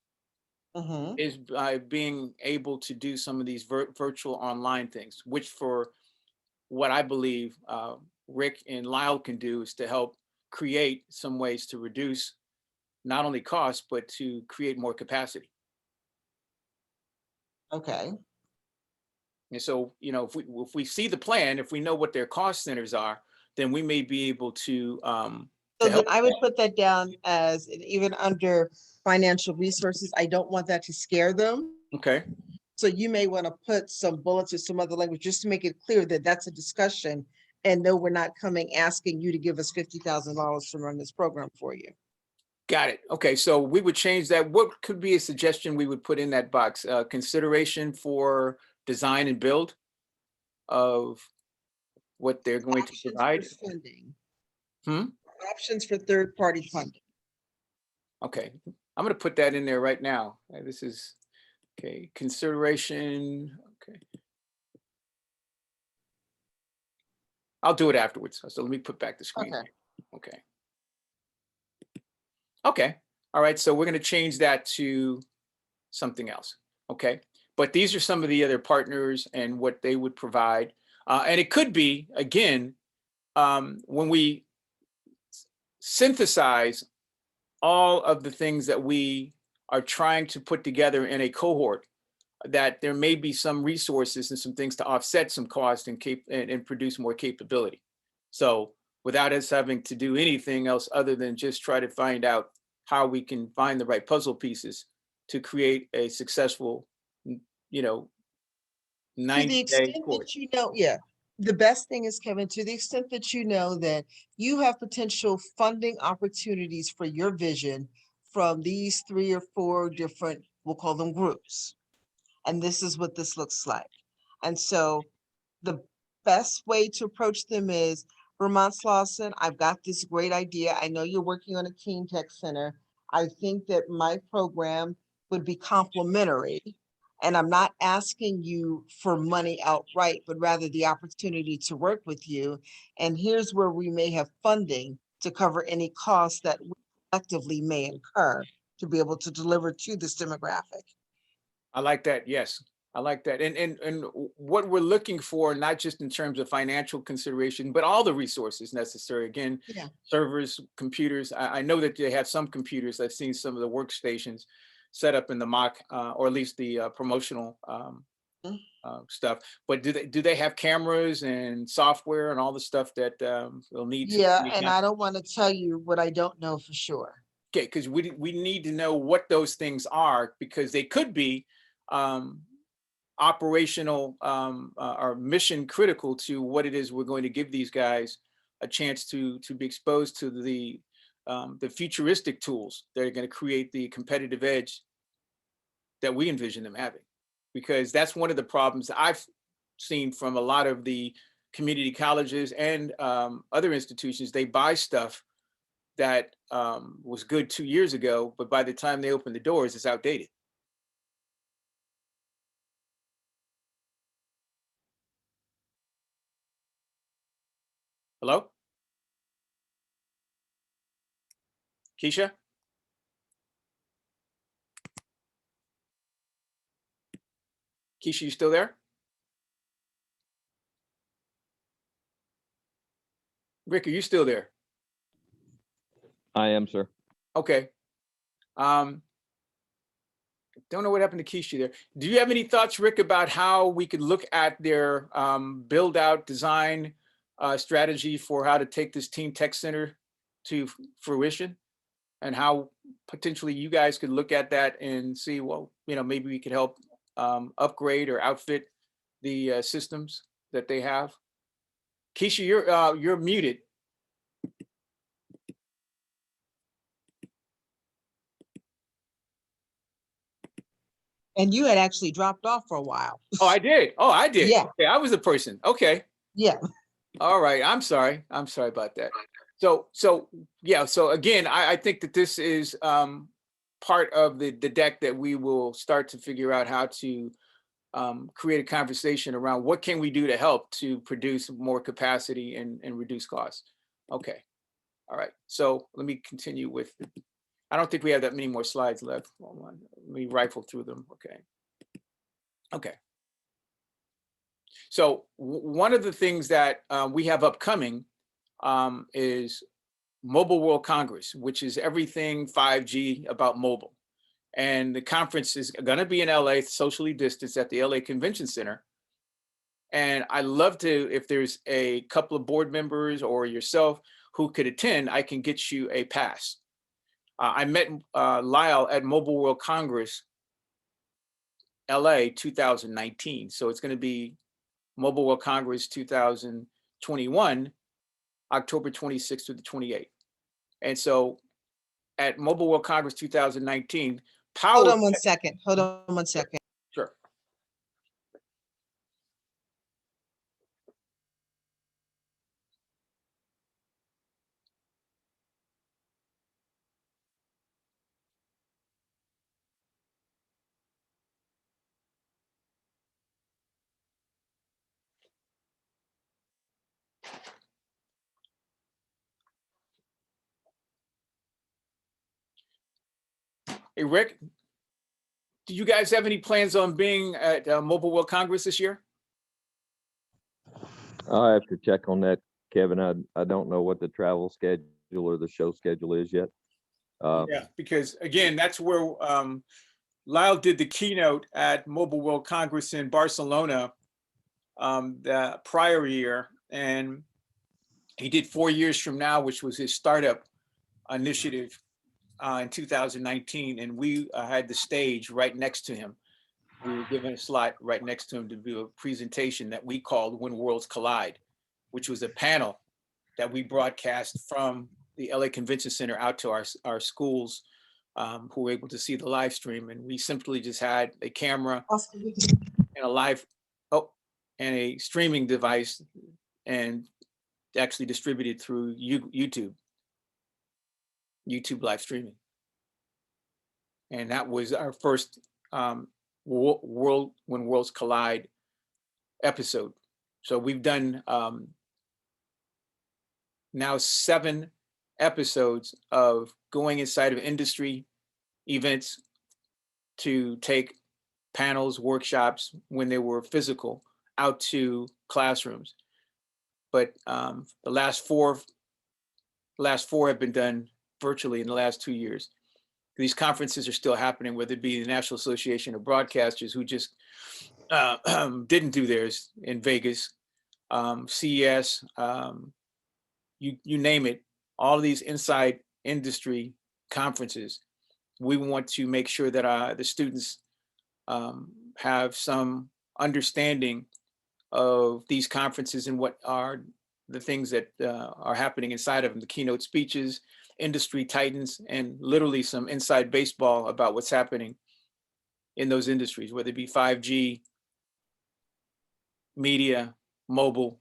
Mhm. is by being able to do some of these virtual online things, which for what I believe Rick and Lyle can do is to help create some ways to reduce not only cost, but to create more capacity. Okay. And so, if we see the plan, if we know what their cost centers are, then we may be able So to then help. I would put that down as even under financial resources. I don't want that to scare them. Okay. So you may want to put some bullets or some other language just to make it clear that that's a discussion. And no, we're not coming asking you to give us $50,000 to run this program for you. Got it. Okay. So we would change that. What could be a suggestion we would put in that box? Consideration for design and build of what they're going to Options provide. for funding. Hmm? Options for third-party funding. Okay. I'm going to put that in there right now. This is okay. Consideration. Okay. I'll do it afterwards. So let me put back the screen. Okay. Okay. Okay. All right. So we're going to change that to something else. Okay. But these are some of the other partners and what they would provide. And it could be, again, when we synthesize all of the things that we are trying to put together in a cohort, that there may be some resources and some things to offset some cost and produce more capability. So without us having to do anything else other than just try to find out how we can find the right puzzle pieces to create a successful, you know, To the 90-day extent course. that you know, yeah, the best thing is, Kevin, to the extent that you know that you have potential funding opportunities for your vision from these 3 or 4 different, we'll call them groups. And this is what this looks like. And so the best way to approach them is, Vermont Slauson, I've got this great idea. I know you're working on a Teen Tech Center. I think that my program would be complementary. And I'm not asking you for money outright, but rather the opportunity to work with you. And here's where we may have funding to cover any costs that we collectively may incur to be able to deliver to this demographic. I like that. Yes, I like that. And what we're looking for, not just in terms of financial consideration, but all the resources necessary. Again, Yeah. servers, computers. I know that they have some computers. I've seen some of the workstations set up in the mock, or at least the promotional stuff. But do they have cameras and software and all the stuff that they'll need to Yeah, make and that? I don't want to tell you what I don't know for sure. Okay, because we need to know what those things are, because they could be operational or mission critical to what it is we're going to give these guys a chance to be exposed to the futuristic tools that are going to create the competitive edge that we envision them having. Because that's one of the problems I've seen from a lot of the community colleges and other institutions. They buy stuff that was good 2 years ago, but by the time they open the doors, it's outdated. Hello? Keisha? Keisha, you still there? Rick, are you still there? I am, sir. Okay. Don't know what happened to Keisha there. Do you have any thoughts, Rick, about how we could look at their build out design strategy for how to take this Teen Tech Center to fruition, and how potentially you guys could look at that and see, well, maybe we could help upgrade or outfit the systems that they have? Keisha, you're muted. And you had actually dropped off for a while. Oh, I did. Oh, I did. Yeah. Okay, I was the person. Okay. Yeah. All right. I'm sorry. I'm sorry about that. So yeah. So again, I think that this is part of the deck that we will start to figure out how to create a conversation around what can we do to help to produce more capacity and reduce costs. Okay. All right. So let me continue with. I don't think we have that many more slides left. Hold on. Let me rifle through them. Okay. Okay. So one of the things that we have upcoming is Mobile World Congress, which is everything 5G about mobile. And the conference is going to be in LA, socially distanced at the LA Convention Center. And I love to, if there's a couple of board members or yourself who could attend, I can get you a pass. I met Lyle at Mobile World Congress, LA 2019. So it's going to be Mobile World Congress 2021, October 26th through the 28th. And so at Mobile World Congress 2019, Hold power. on one second. Hold on one second. Sure. Hey, Rick, do you guys have any plans on being at Mobile World Congress this year? I'll have to check on that, Kevin. I don't know what the travel schedule or the show schedule is yet. Yeah, because again, that's where Lyle did the keynote at Mobile World Congress in Barcelona the prior year, and he did 4 years from now, which was his startup initiative in 2019, and we had the stage right next to him. We were given a slot right next to him to do a presentation that we called When Worlds Collide, which was a panel that we broadcast from the LA Convention Center out to our schools who were able to see the live stream. And we simply just had a camera and a live, and a streaming device, and actually distributed through YouTube live streaming. And that was our first World When Worlds Collide episode. So we've done now 7 episodes of going inside of industry events to take panels, workshops when they were physical out to classrooms. But the last four have been done virtually in the last 2 years. These conferences are still happening, whether it be the National Association of Broadcasters, who just didn't do theirs in Vegas, CES, you name it, all of these inside industry conferences. We want to make sure that the students have some understanding of these conferences and what are the things that are happening inside of them, the keynote speeches, industry titans, and literally some inside baseball about what's happening in those industries, whether it be 5G, media, mobile.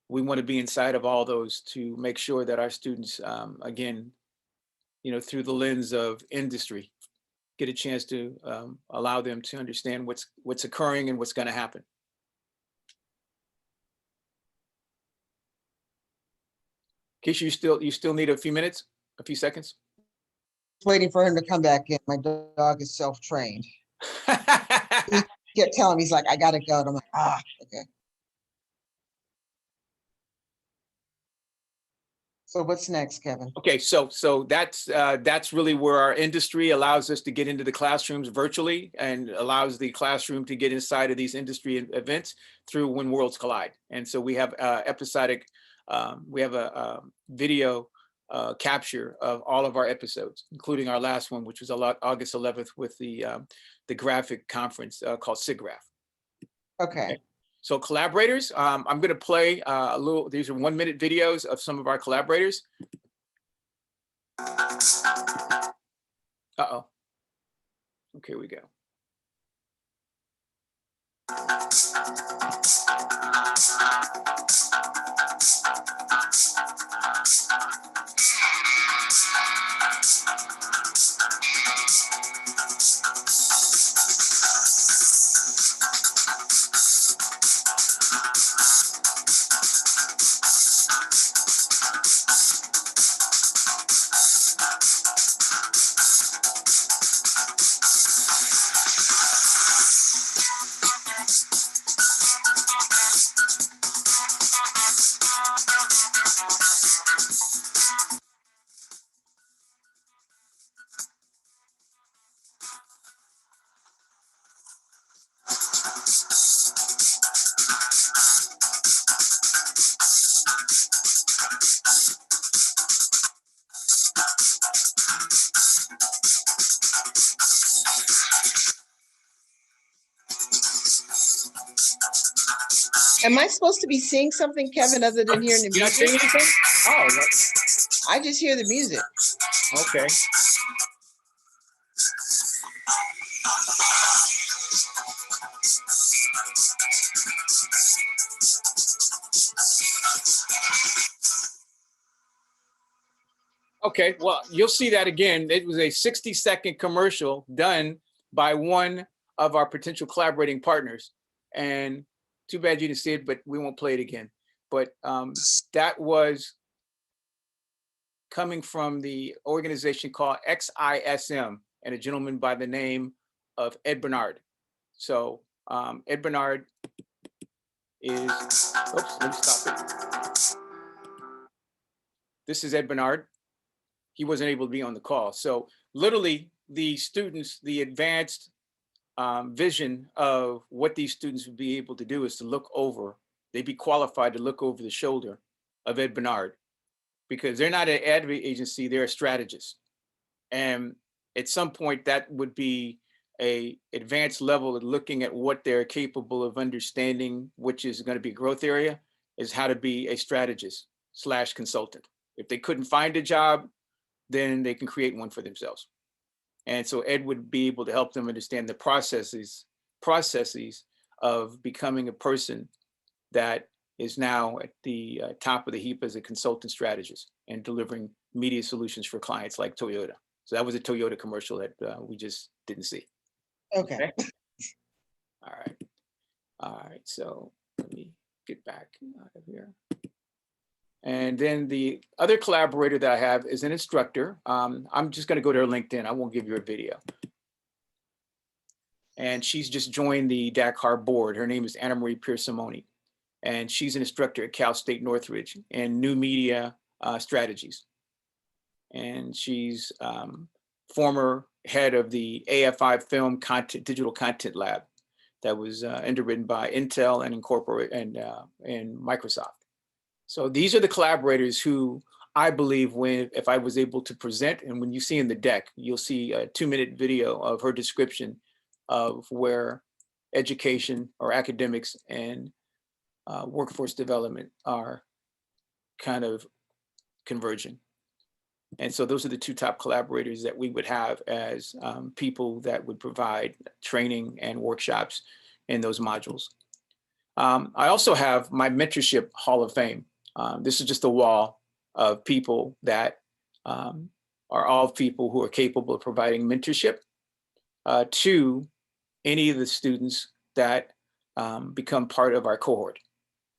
We want to be inside of all those to make sure that our students, again, through the lens of industry, get a chance to allow them to understand what's occurring and what's going to happen. Keisha, you still need a few minutes, a few seconds? Waiting for him to come back in. My dog is self-trained. He kept telling me, he's like, I gotta go. And I'm like, okay. So what's next, Kevin? Okay, so that's really where our industry allows us to get into the classrooms virtually and allows the classroom to get inside of these industry events through When Worlds Collide. And so we have episodic, we have a video capture of all of our episodes, including our last one, which was August 11th with the graphic conference called SIGGRAPH. Okay. So collaborators, I'm going to play these are 1-minute videos of some of our collaborators. Uh-oh. Okay, we go. Am I supposed to be seeing something, Kevin, other than hearing the You're not saying music? anything? Oh, I just hear the music. okay. Okay, well, you'll see that again. It was a 60-second commercial done by one of our potential collaborating partners. And too bad you didn't see it, but we won't play it again. But that was coming from the organization called XISM and a gentleman by the name of Ed Bernard. So Ed Bernard is, oops, let me stop it. This is Ed Bernard. He wasn't able to be on the call. So literally the students, the advanced vision of what these students would be able to do is to look over, they'd be qualified to look over the shoulder of Ed Bernard, because they're not an ad agency, they're a strategist. And at some point that would be a advanced level of looking at what they're capable of understanding, which is going to be growth area, is how to be a strategist / consultant. If they couldn't find a job, then they can create one for themselves. And so Ed would be able to help them understand the processes of becoming a person that is now at the top of the heap as a consultant strategist and delivering media solutions for clients like Toyota. So that was a Toyota commercial that we just didn't see. Okay. All right. All right. So let me get back out of here. And then the other collaborator that I have is an instructor. I'm just going to go to her LinkedIn. I won't give you a video. And she's just joined the Dakar board. Her name is Anna Marie Pierce-Simoni. And she's an instructor at Cal State Northridge in new media strategies. And she's former head of the AFI Film Content Digital Content Lab that was underwritten by Intel and Microsoft. So these are the collaborators who I believe if I was able to present, and when you see in the deck, you'll see a 2-minute video of her description of where education or academics and workforce development are kind of converging. And so those are the 2 top collaborators that we would have as people that would provide training and workshops in those modules. I also have my mentorship Hall of Fame. This is just a wall of people that are all people who are capable of providing mentorship to any of the students that become part of our cohort.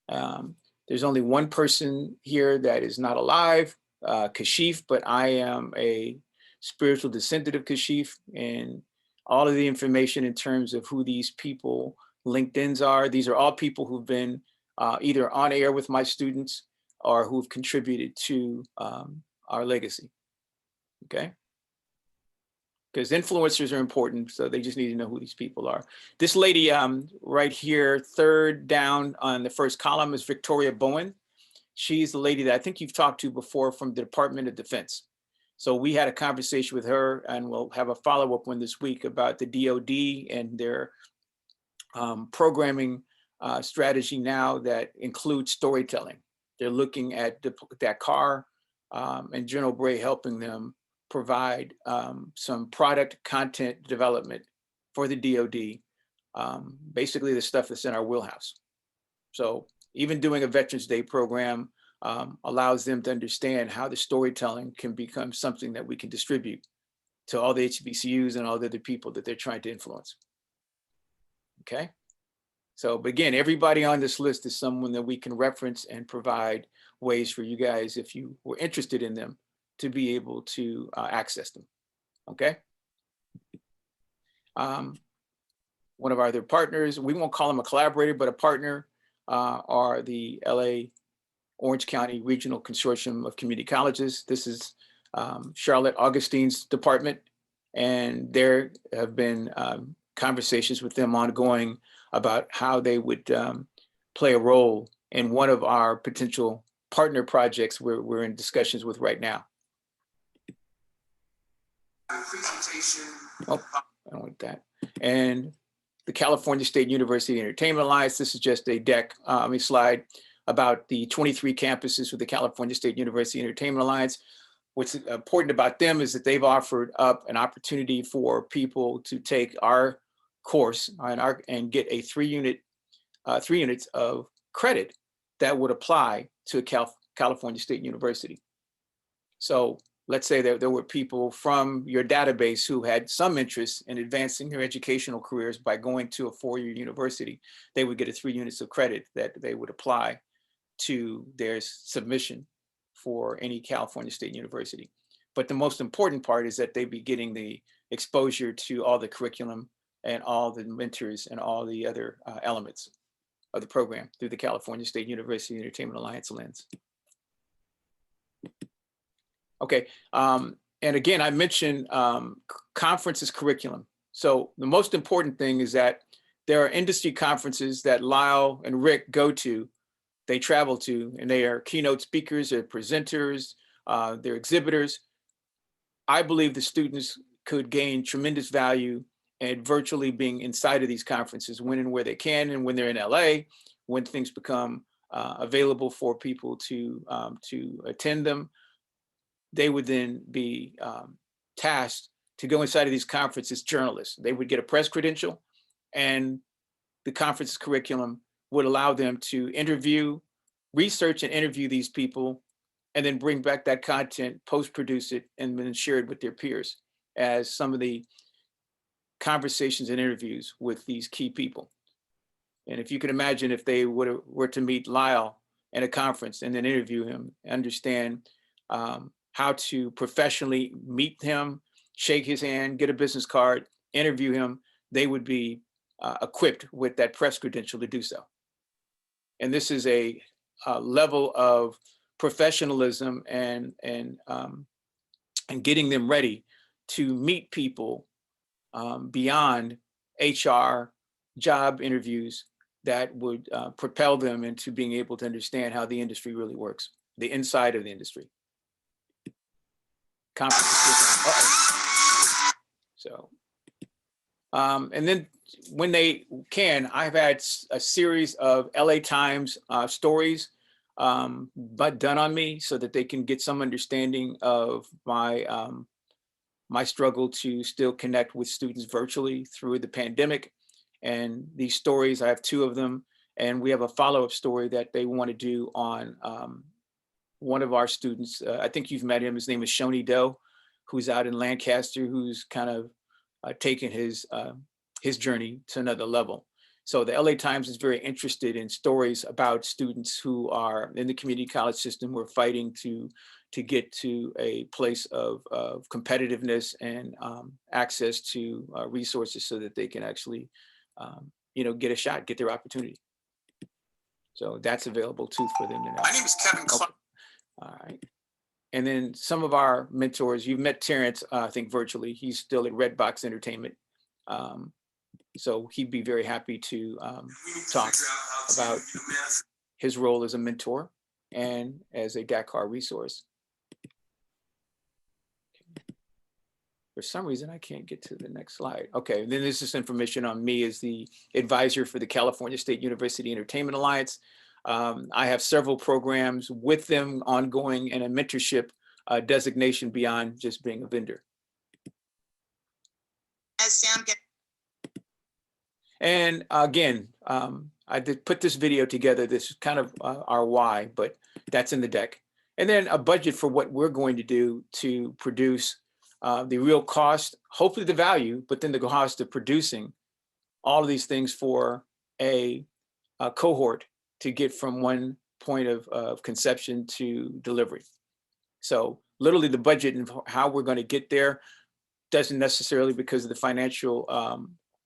There's only one person here that is not alive, Kashif, but I am a spiritual descendant of Kashif, and all of the information in terms of who these people LinkedIn's are, these are all people who've been either on air with my students or who've contributed to our legacy, okay? Because influencers are important, so they just need to know who these people are. This lady right here, third down on the first column, is Victoria Bowen. She's the lady that I think you've talked to before from the Department of Defense. So we had a conversation with her, and we'll have a follow-up one this week about the DoD and their programming strategy now that includes storytelling. They're looking at Dakar and General Bray helping them provide some product content development for the DoD, basically the stuff that's in our wheelhouse. So even doing a Veterans Day program allows them to understand how the storytelling can become something that we can distribute to all the HBCUs and all the other people that they're trying to influence. Okay. So, but again, everybody on this list is someone that we can reference and provide ways for you guys, if you were interested in them, to be able to access them. Okay. One of our other partners, we won't call them a collaborator, but a partner, are the LA Orange County Regional Consortium of Community Colleges. This is Charlotte Augustine's department, and there have been conversations with them ongoing about how they would play a role in one of our potential partner projects we're in discussions with right now. Oh, I don't want that. And the California State University Entertainment Alliance, this is just a deck, slide about the 23 campuses with the California State University Entertainment Alliance. What's important about them is that they've offered up an opportunity for people to take our course and get a 3 units of credit that would apply to a California State University. So let's say that there were people from your database who had some interest in advancing their educational careers by going to a 4-year university. They would get a 3 units of credit that they would apply to their submission for any California State University. But the most important part is that they'd be getting the exposure to all the curriculum and all the mentors and all the other elements of the program through the California State University Entertainment Alliance lens. Okay, and again, I mentioned conferences curriculum. So the most important thing is that there are industry conferences that Lyle and Rick go to, they travel to, and they are keynote speakers, they're presenters, they're exhibitors. I believe the students could gain tremendous value and virtually being inside of these conferences when and where they can, and when they're in LA, when things become available for people to attend them, they would then be tasked to go inside of these conferences as journalists. They would get a press credential, and the conference curriculum would allow them to research and interview these people, and then bring back that content, post-produce it, and then share it with their peers as some of the conversations and interviews with these key people. And if you can imagine, if they were to meet Lyle at a conference and then interview him, understand how to professionally meet him, shake his hand, get a business card, interview him, they would be equipped with that press credential to do so. And this is a level of professionalism and getting them ready to meet people beyond HR job interviews that would propel them into being able to understand how the industry really works, the inside of the industry. So, and then when they can, I've had a series of LA Times stories but done on me so that they can get some understanding of my my struggle to still connect with students virtually through the pandemic. And these stories, I have 2 of them, and we have a follow-up story that they want to do on one of our students. I think you've met him. His name is Shoni Doe, who's out in Lancaster, who's kind of taken his journey to another level. So the LA Times is very interested in stories about students who are in the community college system, who are fighting to get to a place of competitiveness and access to resources so that they can actually, get a shot, get their opportunity. So that's available too for them to know. My name is Kevin Clark. Okay. All right. And then some of our mentors, you've met Terrence, I think virtually. He's still at Redbox Entertainment. So he'd be very happy to talk about his role as a mentor and as a Dakar resource. For some reason, I can't get to the next slide. Okay, then this is information on me as the advisor for the California State University Entertainment Alliance. I have several programs with them ongoing and a mentorship designation beyond just being a vendor. And again, I did put this video together. This is kind of our why, but that's in the deck. And then a budget for what we're going to do to produce the real cost, hopefully the value, but then the cost of producing all of these things for a cohort to get from one point of conception to delivery. So literally the budget and how we're going to get there doesn't necessarily, because of the financial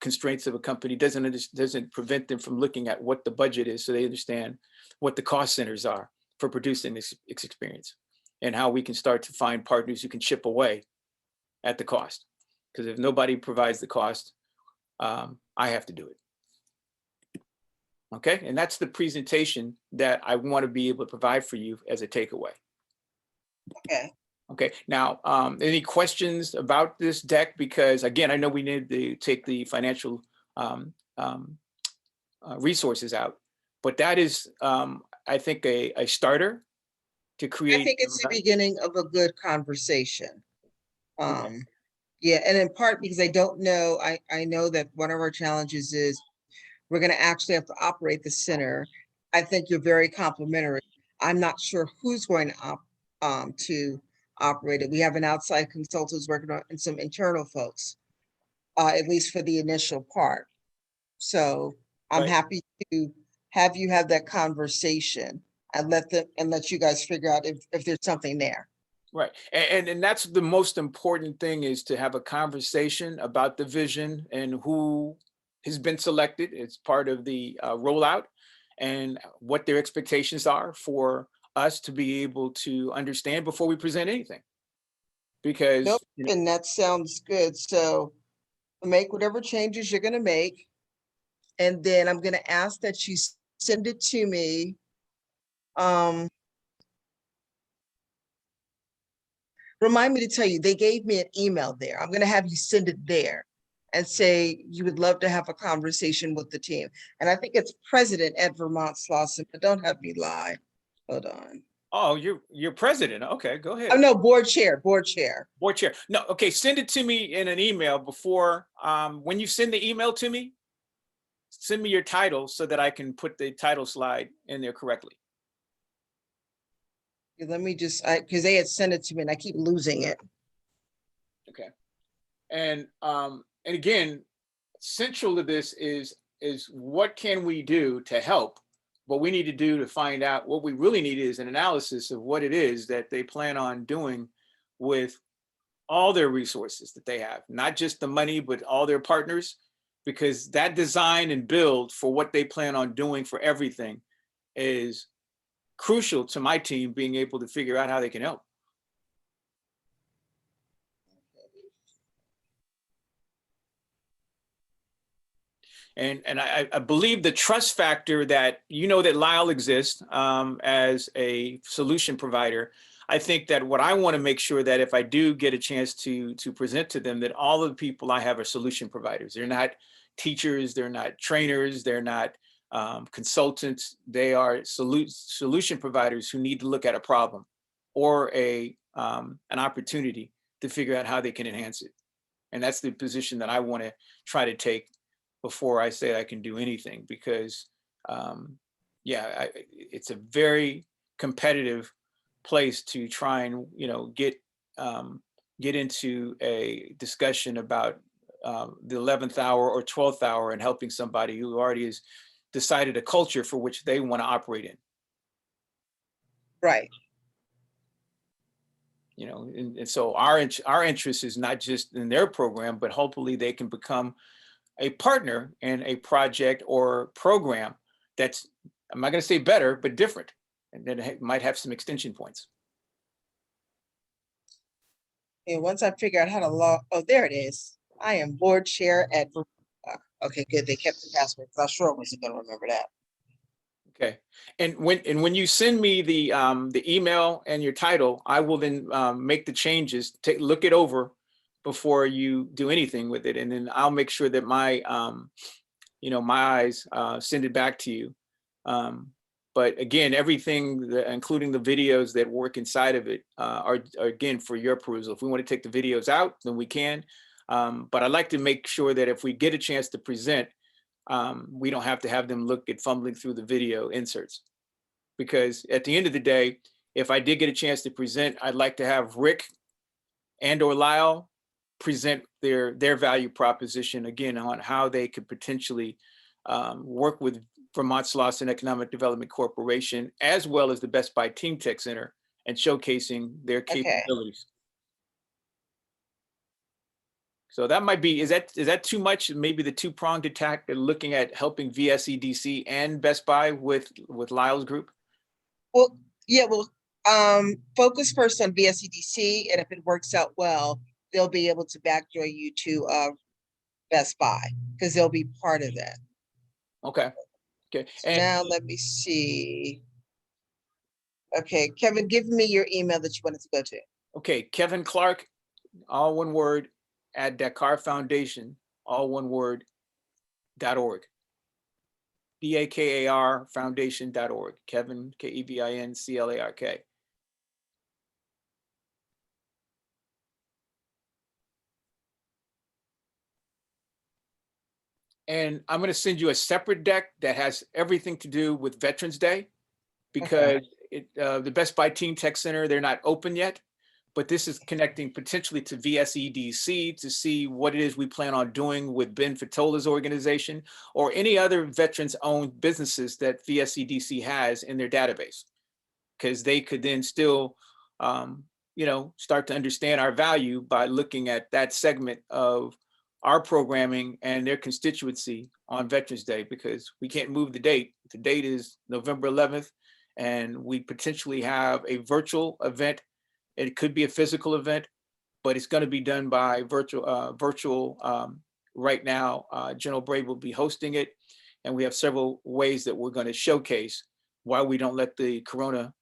constraints of a company, doesn't prevent them from looking at what the budget is, so they understand what the cost centers are for producing this experience, and how we can start to find partners who can chip away at the cost. Because if nobody provides the cost, I have to do it. Okay, and that's the presentation that I want to be able to provide for you as a takeaway. Okay. Okay, now, any questions about this deck? Because again, I know we need to take the financial resources out, but that is, I think, a starter to create. I think it's the beginning of a good conversation. Yeah, and in part because I don't know, I know that one of our challenges is we're going to actually have to operate the center. I think you're very complimentary. I'm not sure who's going to operate it. We have an outside consultant who's working on, and some internal folks, at least for the initial part. So I'm Right. happy to have you have that conversation and let you guys figure out if there's something there. Right, and that's the most important thing, is to have a conversation about the vision and who has been selected as part of the rollout, and what their expectations are for us to be able to understand before we present anything. Because Nope, and that sounds good. So make whatever changes you're gonna make. And then I'm gonna ask that you send it to me. Remind me to tell you, they gave me an email there. I'm gonna have you send it there and say you would love to have a conversation with the team. And I think it's President at Vermont Slauson, but don't have me lie. Hold on. oh, you're president. Okay, go ahead. Oh, no, board chair. Board chair. No, okay, send it to me in an email before, when you send the email to me, send me your title so that I can put the title slide in there correctly. Let me just, because they had sent it to me and I keep losing it. Okay. And again, central to this is what can we do to help? What we need to do to find out, what we really need is an analysis of what it is that they plan on doing with all their resources that they have, not just the money, but all their partners, because that design and build for what they plan on doing for everything is crucial to my team being able to figure out how they can help. And I believe the trust factor that, that Lyle exists as a solution provider. I think that what I want to make sure that if I do get a chance to present to them, that all of the people I have are solution providers. They're not teachers, they're not trainers, they're not consultants. They are solution providers who need to look at a problem or an opportunity to figure out how they can enhance it. And that's the position that I want to try to take before I say I can do anything, because it's a very competitive place to try and get into a discussion about the 11th hour or 12th hour and helping somebody who already has decided a culture for which they want to operate in. Right. And so our interest is not just in their program, but hopefully they can become a partner in a project or program that's, I'm not going to say better, but different, and then it might have some extension points. And once I figure out how to log, oh, there it is. I am board chair at, okay, good. They kept the password because I sure wasn't going to remember that. Okay, and when you send me the email and your title, I will then make the changes, look it over before you do anything with it, and then I'll make sure that my my eyes send it back to you. But again, everything, including the videos that work inside of it, are again for your perusal. If we want to take the videos out, then we can. But I'd like to make sure that if we get a chance to present, we don't have to have them look at fumbling through the video inserts. Because at the end of the day, if I did get a chance to present, I'd like to have Rick and or Lyle present their value proposition again on how they could potentially work with Vermont Slauson Economic Development Corporation, as well as the Best Buy Team Tech Center, and showcasing their Okay. capabilities. So that might be, is that too much? Maybe the two-pronged attack, looking at helping VSEDC and Best Buy with Lyle's group? Well, yeah, well, focus first on VSEDC, and if it works out well, they'll be able to backdoor you to Best Buy, because they'll be part of that. Okay. Okay. So And now let me see. Okay, Kevin, give me your email that you wanted to go to. okay, Kevin Clark, all one word, at Dakar Foundation, all one word, .org. DAKAR Foundation.org. Kevin, KEVINCLARK. And I'm going to send you a separate deck that has everything to do with Veterans Day, because the Best Buy Team Tech Center, they're not open yet, but this is connecting potentially to VSEDC to see what it is we plan on doing with Ben Fatola's organization or any other veterans-owned businesses that VSEDC has in their database, because they could then still, start to understand our value by looking at that segment of our programming and their constituency on Veterans Day, because we can't move the date. The date is November 11th, and we potentially have a virtual event. It could be a physical event, but it's going to be done by virtual right now. General Brave will be hosting it, and we have several ways that we're going to showcase why we don't let the corona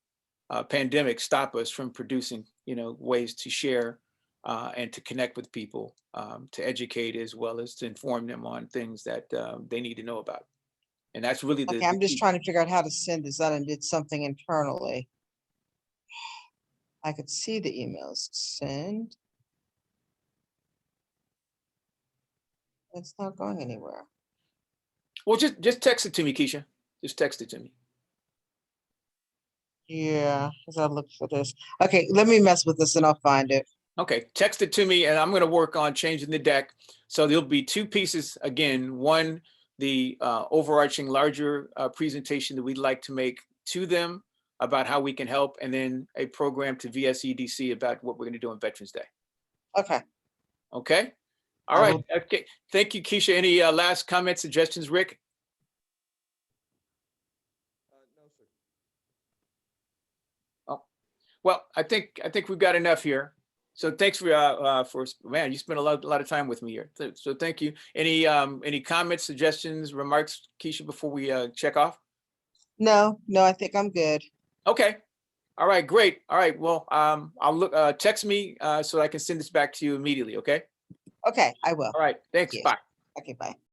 pandemic stop us from producing, ways to share and to connect with people, to educate as well as to inform them on things that they need to know about. And that's really Okay, I'm just key. trying to figure out how to send this out and did something internally. I could see the emails. Send. It's not going anywhere. Well, just text it to me, Keisha. Just text it to me. Yeah, because I looked for this. Okay, let me mess with this and I'll find it. Okay, text it to me, and I'm going to work on changing the deck. So there'll be two pieces again. One, the overarching larger presentation that we'd like to make to them about how we can help, and then a program to VSEDC about what we're going to do on Veterans Day. Okay. Okay. All I right. will- Okay. Thank you, Keisha. Any last comments, suggestions, Rick? No, sir. Oh, well, I think we've got enough here. So thanks for man, you spent a lot of time with me here. So thank you. Any comments, suggestions, remarks, Keisha, before we check off? No, I think I'm good. Okay. All right, great. All right. Well, I'll look, text me so I can send this back to you immediately. Okay. Okay, I will. All right. Thanks. Yes. Bye. Okay, bye.